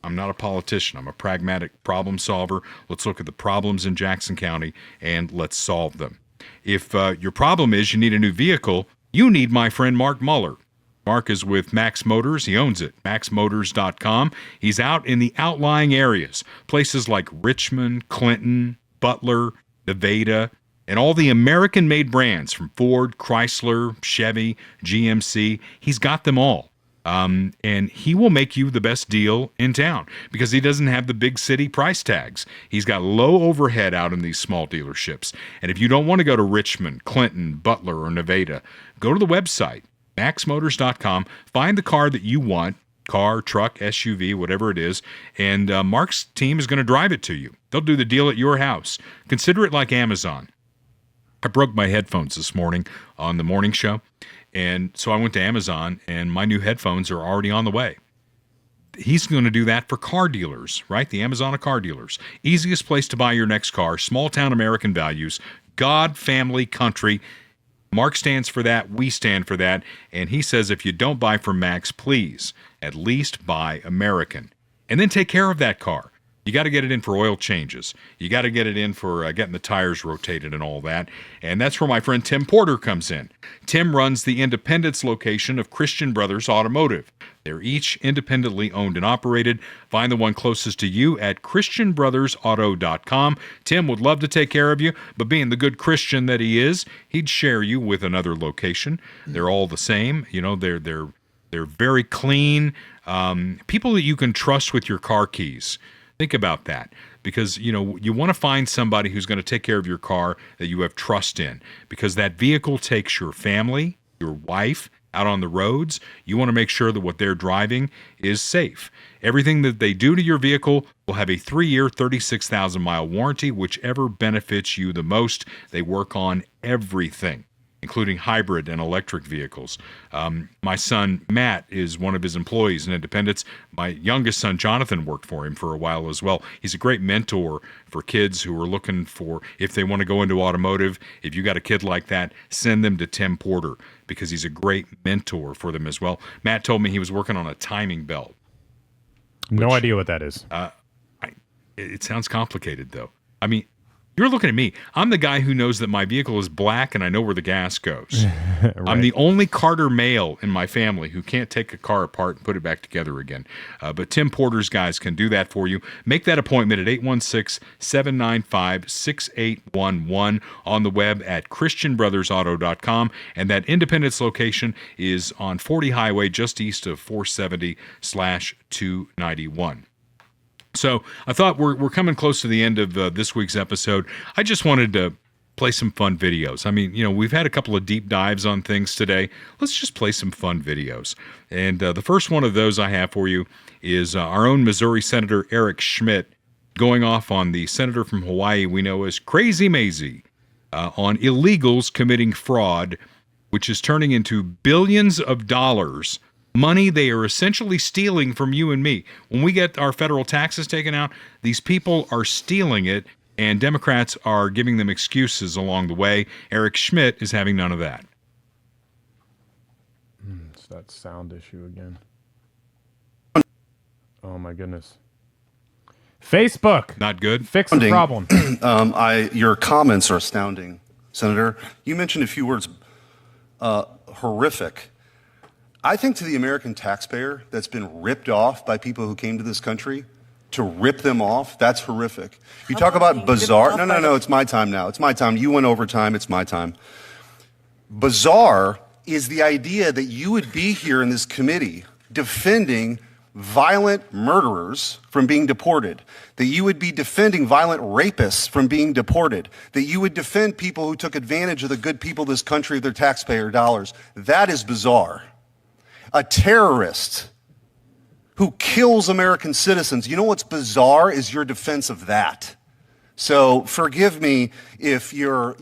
I'm not a politician. I'm a pragmatic problem solver. Let's look at the problems in Jackson County and let's solve them. If your problem is you need a new vehicle, you need my friend Mark Muller. Mark is with Max Motors. He owns it, maxmotors.com. He's out in the outlying areas, places like Richmond, Clinton, Butler, Nevada, and all the American-made brands from Ford, Chrysler, Chevy, GMC. He's got them all. And he will make you the best deal in town because he doesn't have the big city price tags. He's got low overhead out in these small dealerships. And if you don't want to go to Richmond, Clinton, Butler, or Nevada, go to the website, maxmotors.com, find the car that you want, car, truck, SUV, whatever it is, and Mark's team is going to drive it to you. They'll do the deal at your house. Consider it like Amazon. I broke my headphones this morning on the morning show. And so I went to Amazon, and my new headphones are already on the way. He's going to do that for car dealers, right? The Amazon of car dealers. Easiest place to buy your next car, small-town American values, God, family, country. Mark stands for that. We stand for that. And he says if you don't buy from Max, please at least buy American. And then take care of that car. You got to get it in for oil changes. You got to get it in for getting the tires rotated and all that. And that's where my friend Tim Porter comes in. Tim runs the Independence location of Christian Brothers Automotive. They're each independently owned and operated. Find the one closest to you at christianbrothersauto.com. Tim would love to take care of you, but being the good Christian that he is, he'd share you with another location. They're all the same. You know, they're very clean. People that you can trust with your car keys. Think about that, because you know you want to find somebody who's going to take care of your car that you have trust in, because that vehicle takes your family, your wife out on the roads. You want to make sure that what they're driving is safe. Everything that they do to your vehicle will have a 3-year, 36,000-mile warranty, whichever benefits you the most. They work on everything, including hybrid and electric vehicles. My son, Matt, is one of his employees in Independence. My youngest son, Jonathan, worked for him for a while as well. He's a great mentor for kids who are looking for, if they want to go into automotive, if you got a kid like that, send them to Tim Porter, because he's a great mentor for them as well. Matt told me he was working on a timing belt.
No idea what that is.
It sounds complicated, though. I mean, you're looking at me. I'm the guy who knows that my vehicle is black and I know where the gas goes. Right. I'm the only Carter male in my family who can't take a car apart and put it back together again. But Tim Porter's guys can do that for you. Make that appointment at 816-795-6811 on the web at christianbrothersauto.com. And that Independence location is on 40 Highway just east of 470/291. So I thought we're coming close to the end of this week's episode. I just wanted to play some fun videos. I mean, you know, we've had a couple of deep dives on things today. Let's just play some fun videos. And the first one of those I have for you is our own Missouri Senator Eric Schmitt going off on the senator from Hawaii we know as Crazy Mazie on illegals committing fraud, which is turning into billions of dollars. Money they are essentially stealing from you and me. When we get our federal taxes taken out, these people are stealing it, and Democrats are giving them excuses along the way. Eric Schmitt is having none of that.
It's that sound issue again. Oh, my goodness. Facebook.
Not good.
Fix the problem.
Your comments are astounding, Senator. You mentioned a few words, horrific. I think to the American taxpayer that's been ripped off by people who came to this country, to rip them off, that's horrific. You talk about bizarre. No, it's my time now. It's my time. You went over time. It's my time. Bizarre is the idea that you would be here in this committee defending violent murderers from being deported, that you would be defending violent rapists from being deported, that you would defend people who took advantage of the good people of this country of their taxpayer dollars. That is bizarre. A terrorist who kills American citizens. You know what's bizarre is your defense of that. So forgive me if your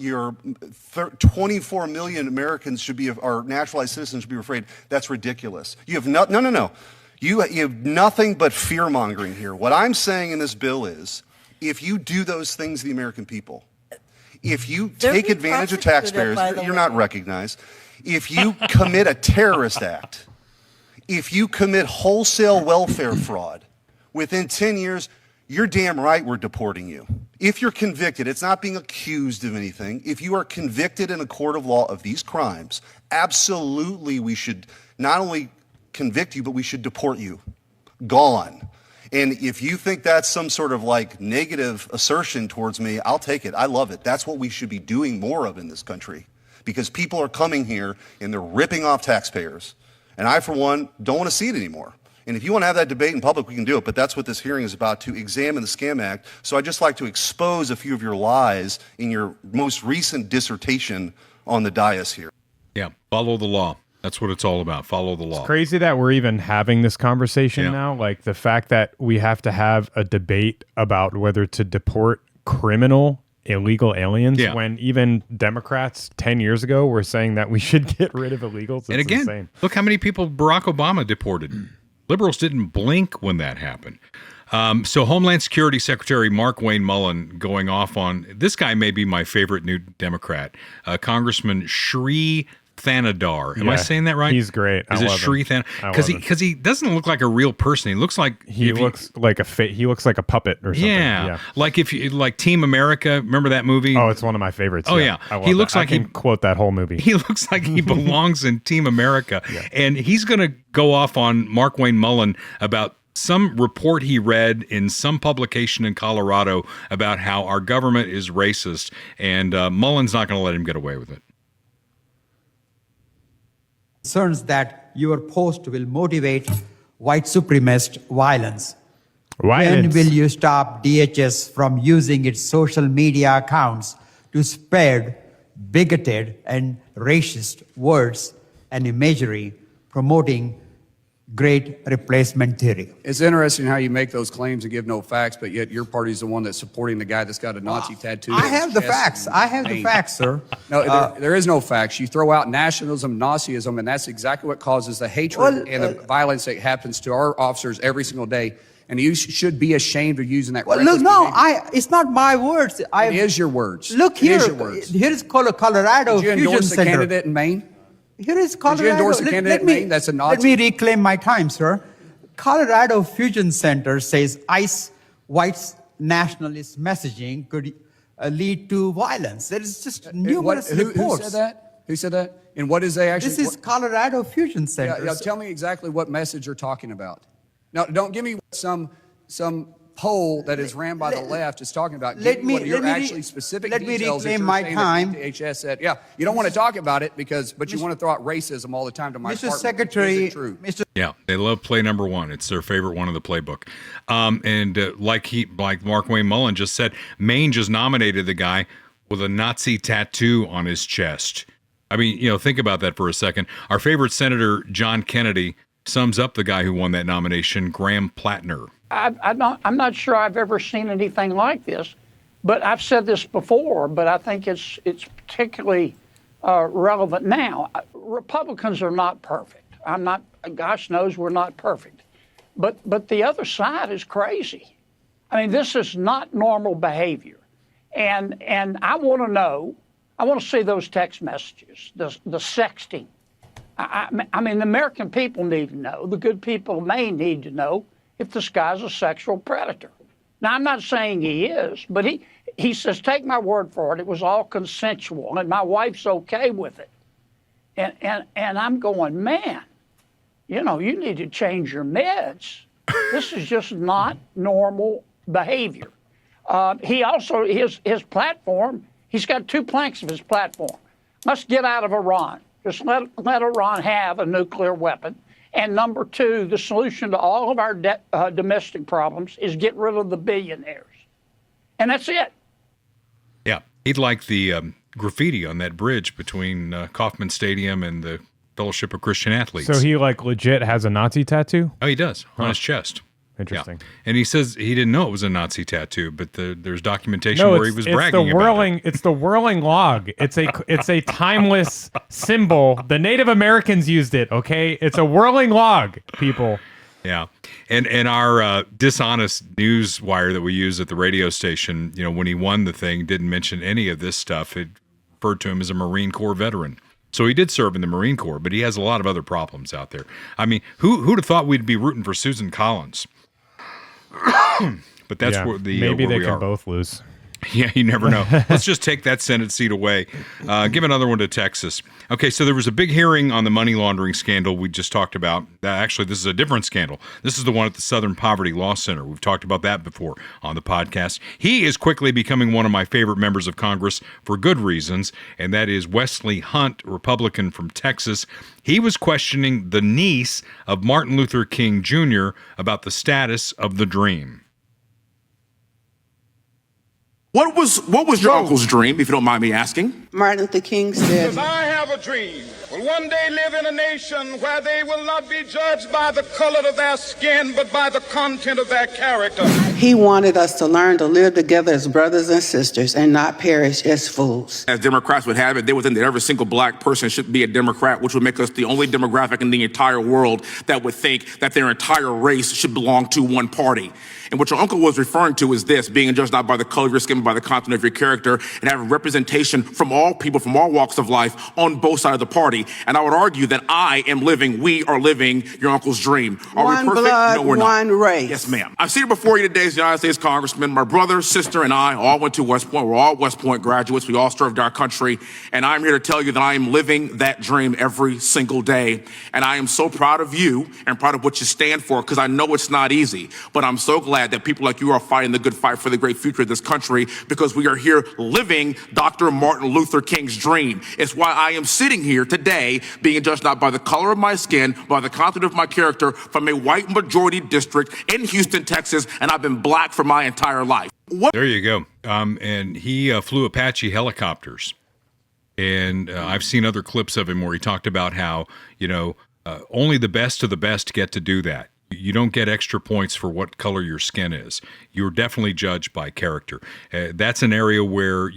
24 million Americans should be, or naturalized citizens should be afraid. That's ridiculous. You have no. You have nothing but fear mongering here. What I'm saying in this bill is, if you do those things to the American people, if you take advantage of taxpayers, you're not recognized. If you commit a terrorist act, if you commit wholesale welfare fraud, within 10 years, you're damn right we're deporting you. If you're convicted, it's not being accused of anything. If you are convicted in a court of law of these crimes, absolutely we should not only convict you, but we should deport you. Gone. And if you think that's some sort of like negative assertion towards me, I'll take it. I love it. That's what we should be doing more of in this country, because people are coming here and they're ripping off taxpayers. And I, for one, don't want to see it anymore. And if you want to have that debate in public, we can do it. But that's what this hearing is about, to examine the Scam Act. So I'd just like to expose a few of your lies in your most recent dissertation on the dais here.
Yeah, follow the law. That's what it's all about. Follow the law.
It's crazy that we're even having this conversation now. Like the fact that we have to have a debate about whether to deport criminal illegal aliens when even Democrats 10 years ago were saying that we should get rid of illegals. It's
and again,
insane.
Look how many people Barack Obama deported. Liberals didn't blink when that happened. So Homeland Security Secretary Mark Wayne Mullen going off on, this guy may be my favorite new Democrat, Congressman Shri Thanadar. Am I saying that right?
He's great.
Is it Shri Thanadar? Because he doesn't look like a real person. He looks like
he looks like a puppet or something.
Yeah. Like if you like Team America. Remember that movie?
Oh, it's one of my favorites.
Oh yeah.
He looks like
he
can quote that whole movie.
He looks like he belongs in Team America, and he's going to go off on Mark Wayne Mullen about some report he read in some publication in Colorado about how our government is racist, and Mullen's not going to let him get away with it.
Concerns that your post will motivate white supremacist violence. When will you stop DHS from using its social media accounts to spread bigoted and racist words and imagery promoting great replacement theory?
It's interesting how you make those claims and give no facts, but yet your party's the one that's supporting the guy that's got a Nazi tattoo.
I have the facts. I have the facts, sir.
No, there is no facts. You throw out nationalism, Nazism, and that's exactly what causes the hatred and the violence that happens to our officers every single day. And you should be ashamed of using that.
Well, look, no, it's not my words.
It is your words.
Look here. Here is Colorado
Did you
Fusion
endorse the
Center.
Candidate in Maine?
Here is Colorado.
Did you endorse the candidate in Maine? That's a Nazi.
Let me reclaim my time, sir. Colorado Fusion Center says ICE white nationalist messaging could lead to violence. There is just numerous reports.
Who said that? Who said that? And what is they actually?
This is Colorado Fusion Center.
Yeah, tell me exactly what message you're talking about. Now, don't give me what some poll that is ran by the left is talking about. Give me what your actually specific details that you're
my
saying
time.
That DHS said. Yeah, you don't want to talk about it but you want to throw out racism all the time to my
Mr.
partner.
Secretary,
Is it true?
Yeah, they love play number one. It's their favorite one of the playbook. Like Mark Wayne Mullen just said, Maine just nominated the guy with a Nazi tattoo on his chest. I mean, think about that for a second. Our favorite Senator John Kennedy sums up the guy who won that nomination, Graham Plattner.
I'm not sure I've ever seen anything like this, but I've said this before, but I think it's particularly relevant now. Republicans are not perfect. Gosh knows we're not perfect. But the other side is crazy. I mean, this is not normal behavior. And I want to see those text messages, the sexting. I mean, the American people need to know, the good people may need to know if this guy's a sexual predator. Now, I'm not saying he is, but he says, take my word for it, it was all consensual, and my wife's okay with it. And I'm going, man, you need to change your meds. This is just not normal behavior. He also, his platform, he's got two planks of his platform. Must get out of Iran. Just let Iran have a nuclear weapon. And number two, the solution to all of our domestic problems is get rid of the billionaires. And that's it.
Yeah. He'd like the graffiti on that bridge between Kauffman Stadium and the Fellowship of Christian Athletes.
So he legit has a Nazi tattoo?
Oh, he does. On his chest.
Interesting.
Yeah. And he says he didn't know it was a Nazi tattoo, but there's documentation where he was bragging about it.
It's the whirling log. It's a timeless symbol. The Native Americans used it, okay? It's a whirling log, people.
Yeah. And our dishonest news wire that we use at the radio station, when he won the thing, didn't mention any of this stuff. It referred to him as a Marine Corps veteran. So he did serve in the Marine Corps, but he has a lot of other problems out there. I mean, who'd have thought we'd be rooting for Susan Collins? But that's where
maybe
where
they can both lose.
Yeah, you never know. Let's just take that Senate seat away. Give another one to Texas. Okay, so there was a big hearing on the money laundering scandal we just talked about. Actually, this is a different scandal. This is the one at the Southern Poverty Law Center. We've talked about that before on the podcast. He is quickly becoming one of my favorite members of Congress for good reasons, and that is Wesley Hunt, Republican from Texas. He was questioning the niece of Martin Luther King Jr. about the status of the dream.
What was your uncle's dream, if you don't mind me asking?
Martin Luther King said,
I have a dream. Will one day live in a nation where they will not be judged by the color of their skin, but by the content of their character.
He wanted us to learn to live together as brothers and sisters and not perish as fools.
As Democrats would have it, they would think that every single black person should be a Democrat, which would make us the only demographic in the entire world that would think that their entire race should belong to one party. And what your uncle was referring to is this, being judged not by the color of your skin, but by the content of your character, and having representation from all all people from all walks of life on both sides of the party. And I would argue that we are living your uncle's dream. Are
one
we perfect?
blood,
No, we're not.
one race.
Yes, ma'am. I'm seated before you today as the United States Congressman. My brother, sister, and I all went to West Point. We're all West Point graduates. We all served our country. And I'm here to tell you that I am living that dream every single day. And I am so proud of you and proud of what you stand for, because I know it's not easy. But I'm so glad that people like you are fighting the good fight for the great future of this country, because we are here living Dr. Martin Luther King's dream. It's why I am sitting here today being judged not by the color of my skin, but by the content of my character, from a white majority district in Houston, Texas, and I've been black for my entire life.
There you go. And he flew Apache helicopters. And I've seen other clips of him where he talked about how, only the best of the best get to do that. You don't get extra points for what color your skin is. You're definitely judged by character. That's an area where,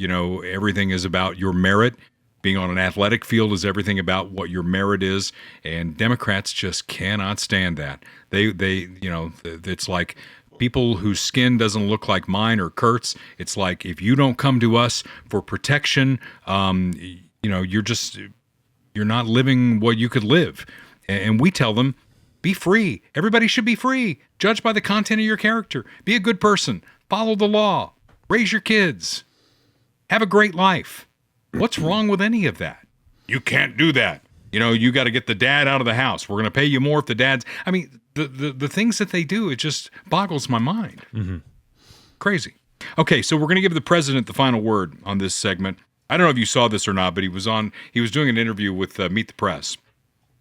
everything is about your merit. Being on an athletic field is everything about what your merit is. And Democrats just cannot stand that. It's like people whose skin doesn't look like mine or Kurt's. It's like, if you don't come to us for protection, you're not living what you could live. And we tell them, be free. Everybody should be free. Judge by the content of your character. Be a good person. Follow the law. Raise your kids. Have a great life. What's wrong with any of that? You can't do that. You got to get the dad out of the house. We're going to pay you more if the dad's... I mean, the things that they do, it just boggles my mind. Mm-hmm. Crazy. Okay, so we're going to give the president the final word on this segment. I don't know if you saw this or not, but he was doing an interview with Meet the Press.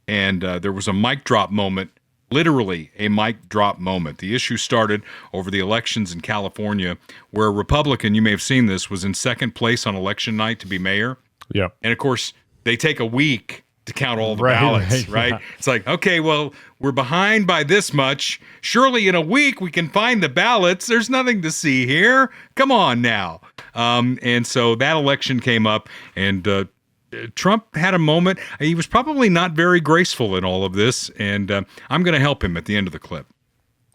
And there was a mic drop moment, literally a mic drop moment. The issue started over the elections in California, where a Republican, you may have seen this, was in second place on election night to be mayor.
Yeah.
And of course, they take a week to count all the ballots, right? Yeah. It's like, okay, well, we're behind by this much. Surely in a week we can find the ballots. There's nothing to see here. Come on now. And so that election came up, and Trump had a moment. He was probably not very graceful in all of this, and I'm going to help him at the end of the clip.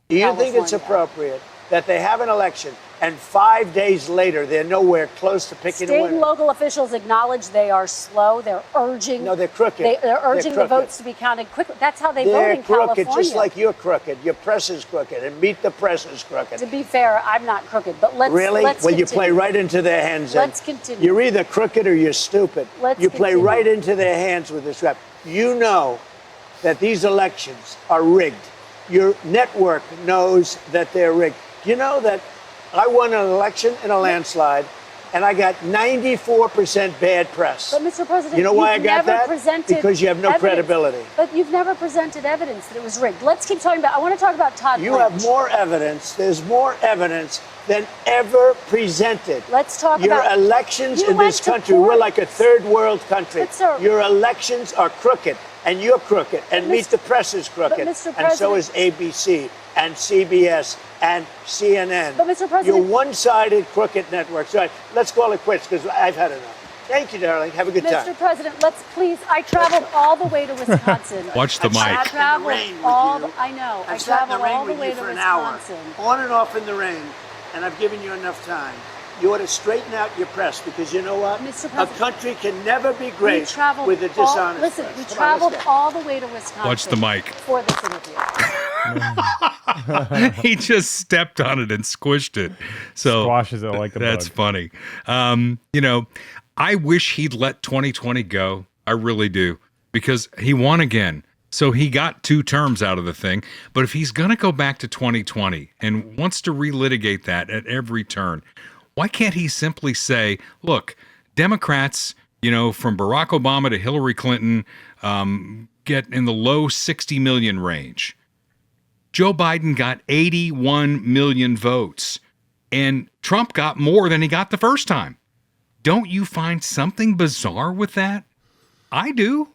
Do you think it's appropriate that they have an election and 5 days later they're nowhere close to picking a winner?
State and local officials acknowledge they are slow. They're urging.
No, they're crooked.
They're urging the votes to be counted quickly. That's how they vote in California.
They're crooked, just like you're crooked. Your press is crooked, and Meet the Press is crooked.
To be fair, I'm not crooked, but let's
really.
Let's
well,
continue.
You play right into their hands.
Let's continue.
You're either crooked or you're stupid. You play right into their hands with this rap. You know that these elections are rigged. Your network knows that they're rigged. You know that I won an election in a landslide, and I got 94% bad press.
But, Mr. President,
you know why I got that? Because you have no credibility.
But you've never presented evidence that it was rigged. Let's keep talking about. I want to talk about Todd.
You have more evidence. There's more evidence than ever presented.
Let's talk
your
about
your elections in this country. We're like a third world country.
But, sir,
your elections are crooked, and you're crooked, and Meet the Press is crooked, and so is ABC and CBS and CNN.
But, Mr. President,
you're one-sided crooked networks. All right, let's call it quits, because I've had enough. Thank you, darling. Have a good time.
Mr. President, let's please. I traveled all the way to Wisconsin.
Watch the mic.
I traveled I know. I traveled all the way to
for an
Wisconsin.
hour, on and off in the rain, and I've given you enough time. You ought to straighten out your press, because you know what? A country can never be great with a dishonest
Listen,
press.
we traveled all the way to Wisconsin.
Watch the mic.
For this interview.
He just stepped on it and squished it. So
squashes it like a
that's
bug.
funny. I wish he'd let 2020 go. I really do, because he won again. So he got 2 terms out of the thing. But if he's going to go back to 2020 and wants to relitigate that at every turn, why can't he simply say, look, Democrats, from Barack Obama to Hillary Clinton, get in the low 60 million range. Joe Biden got 81 million votes, and Trump got more than he got the first time. Don't you find something bizarre with that? I do.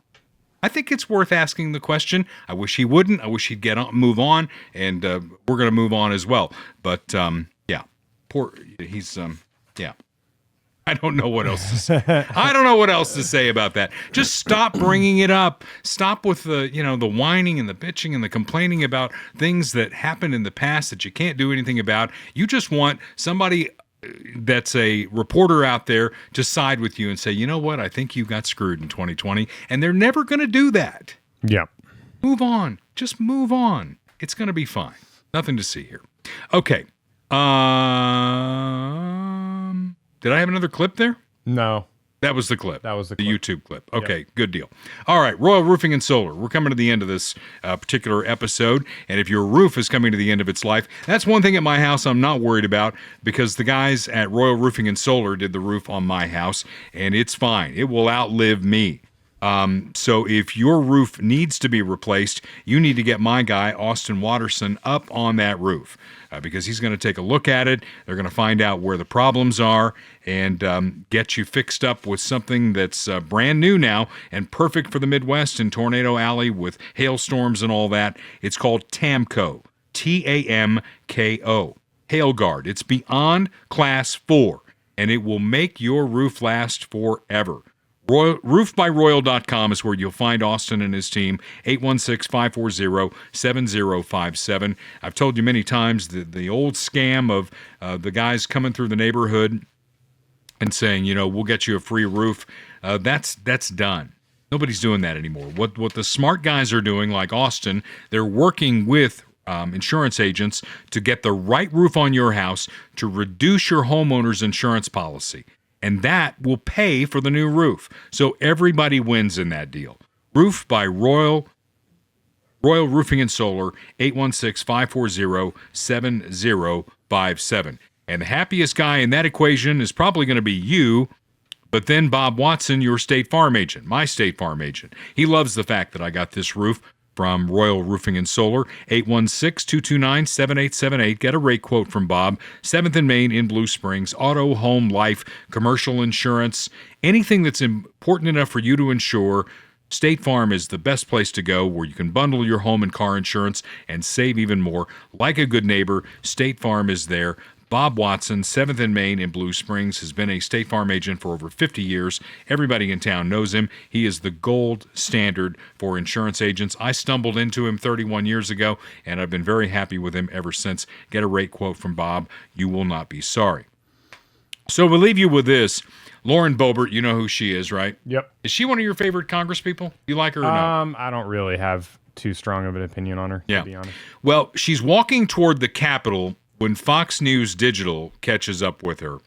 I think it's worth asking the question. I wish he wouldn't. I wish he'd move on, and we're going to move on as well. But yeah, yeah. I don't know what else to say. I don't know what else to say about that. Just stop bringing it up. Stop with the whining and the bitching and the complaining about things that happened in the past that you can't do anything about. You just want somebody that's a reporter out there to side with you and say, you know what, I think you got screwed in 2020. And they're never going to do that.
Yeah.
Move on. Just move on. It's going to be fine. Nothing to see here. Okay. Did I have another clip there?
No.
That was the clip.
That was the
YouTube clip. Okay, Good deal. All right, Royal Roofing and Solar. We're coming to the end of this particular episode, and if your roof is coming to the end of its life, that's one thing at my house I'm not worried about, because the guys at Royal Roofing and Solar did the roof on my house, and it's fine. It will outlive me. So if your roof needs to be replaced, you need to get my guy, Austin Watterson, up on that roof, because he's going to take a look at it. They're going to find out where the problems are and get you fixed up with something that's brand new now and perfect for the Midwest and Tornado Alley with hailstorms and all that. It's called TAMCO, TAMKO, Hail Guard. It's beyond Class 4, and it will make your roof last forever. Roofbyroyal.com is where you'll find Austin and his team, 816-540-7057. I've told you many times the old scam of the guys coming through the neighborhood and saying, we'll get you a free roof. That's done. Nobody's doing that anymore. What the smart guys are doing, like Austin, they're working with insurance agents to get the right roof on your house to reduce your homeowner's insurance policy. And that will pay for the new roof. So everybody wins in that deal. Roof by Royal Roofing and Solar, 816-540-7057. And the happiest guy in that equation is probably going to be you, but then Bob Watson, your State Farm agent, my State Farm agent. He loves the fact that I got this roof from Royal Roofing and Solar, 816-229-7878. Get a rate quote from Bob. 7th and Main in Blue Springs. Auto, home, life, commercial insurance, anything that's important enough for you to insure. State Farm is the best place to go, where you can bundle your home and car insurance and save even more. Like a good neighbor, State Farm is there. Bob Watson, 7th and Main in Blue Springs, has been a State Farm agent for over 50 years. Everybody in town knows him. He is the gold standard for insurance agents. I stumbled into him 31 years ago, and I've been very happy with him ever since. Get a rate quote from Bob. You will not be sorry. So we'll leave you with this. Lauren Boebert, you know who she is, right?
Yep.
Is she one of your favorite congresspeople? You like her or not?
I don't really have too strong of an opinion on her, to be honest.
Well, she's walking toward the Capitol when Fox News Digital catches up with her.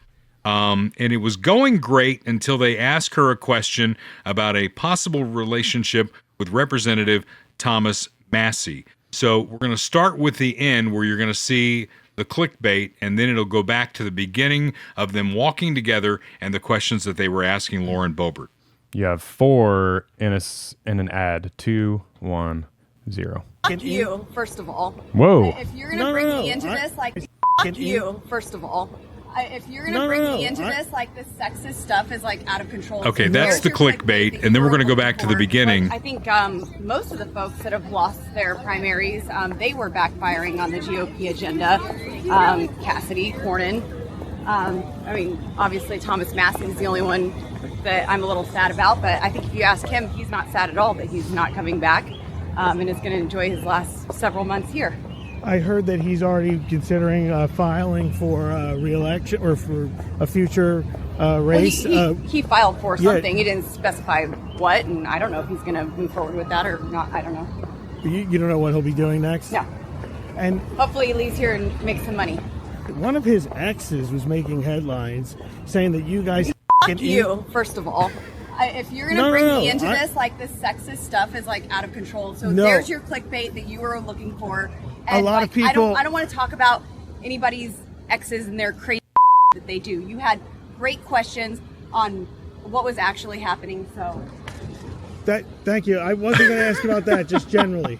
And it was going great until they asked her a question about a possible relationship with Representative Thomas Massie. So we're going to start with the end, where you're going to see the clickbait, and then it'll go back to the beginning of them walking together and the questions that they were asking Lauren Boebert.
You have 4 in an ad. 2, 1, 0.
Fuck you, first of all.
Whoa.
If you're going to bring me into this, like, fuck you, first of all. If you're going to bring me into this, like, this sexist stuff is, like, out of control.
Okay, that's the clickbait, and then we're going to go back to the beginning.
I think most of the folks that have lost their primaries, they were backfiring on the GOP agenda. Cassidy, Cornyn. I mean, obviously Thomas Massie is the only one that I'm a little sad about, but I think if you ask him, he's not sad at all that he's not coming back. And is going to enjoy his last several months here.
I heard that he's already considering filing for re-election or for a future race.
Well, he filed for something. Yeah. He didn't specify what, and I don't know if he's going to move forward with that or not. I don't know.
You don't know what he'll be doing next?
No.
And
hopefully he leaves here and makes some money.
One of his exes was making headlines saying that you guys...
Fuck you, first of all. If you're going to bring me into this, like, this sexist stuff is, like, out of control. So there's your clickbait that you were looking for. And,
a lot of people...
I don't want to talk about anybody's exes and their crazy that they do. You had great questions on what was actually happening, so...
Thank you. I wasn't going to ask about that, just generally.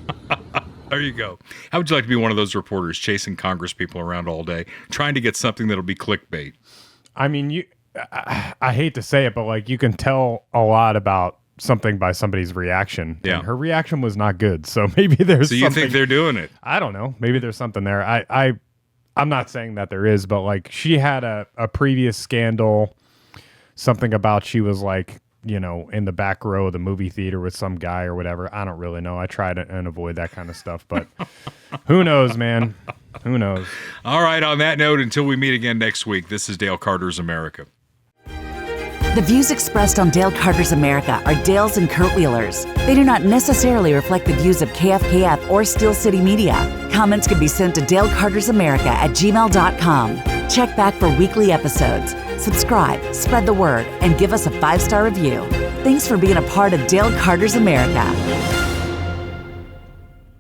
There you go. How would you like to be one of those reporters chasing Congress people around all day, trying to get something that'll be clickbait?
I mean, I hate to say it, but like you can tell a lot about something by somebody's reaction.
Yeah.
And her reaction was not good. So maybe there's
So you think they're doing it?
I don't know. Maybe there's something there. I'm not saying that there is, but like she had a previous scandal, something about she was like in the back row of the movie theater with some guy or whatever. I don't really know. I try to and avoid that kind of stuff, but who knows, man? Who knows?
All right. On that note, until we meet again next week, this is Dale Carter's America.
The views expressed on Dale Carter's America are Dale's and Kurt Wheeler's. They do not necessarily reflect the views of KFKF or Steel City Media. Comments can be sent to dalecartersamerica@gmail.com. Check back for weekly episodes. Subscribe, spread the word, and give us a 5-star review. Thanks for being a part of Dale Carter's America.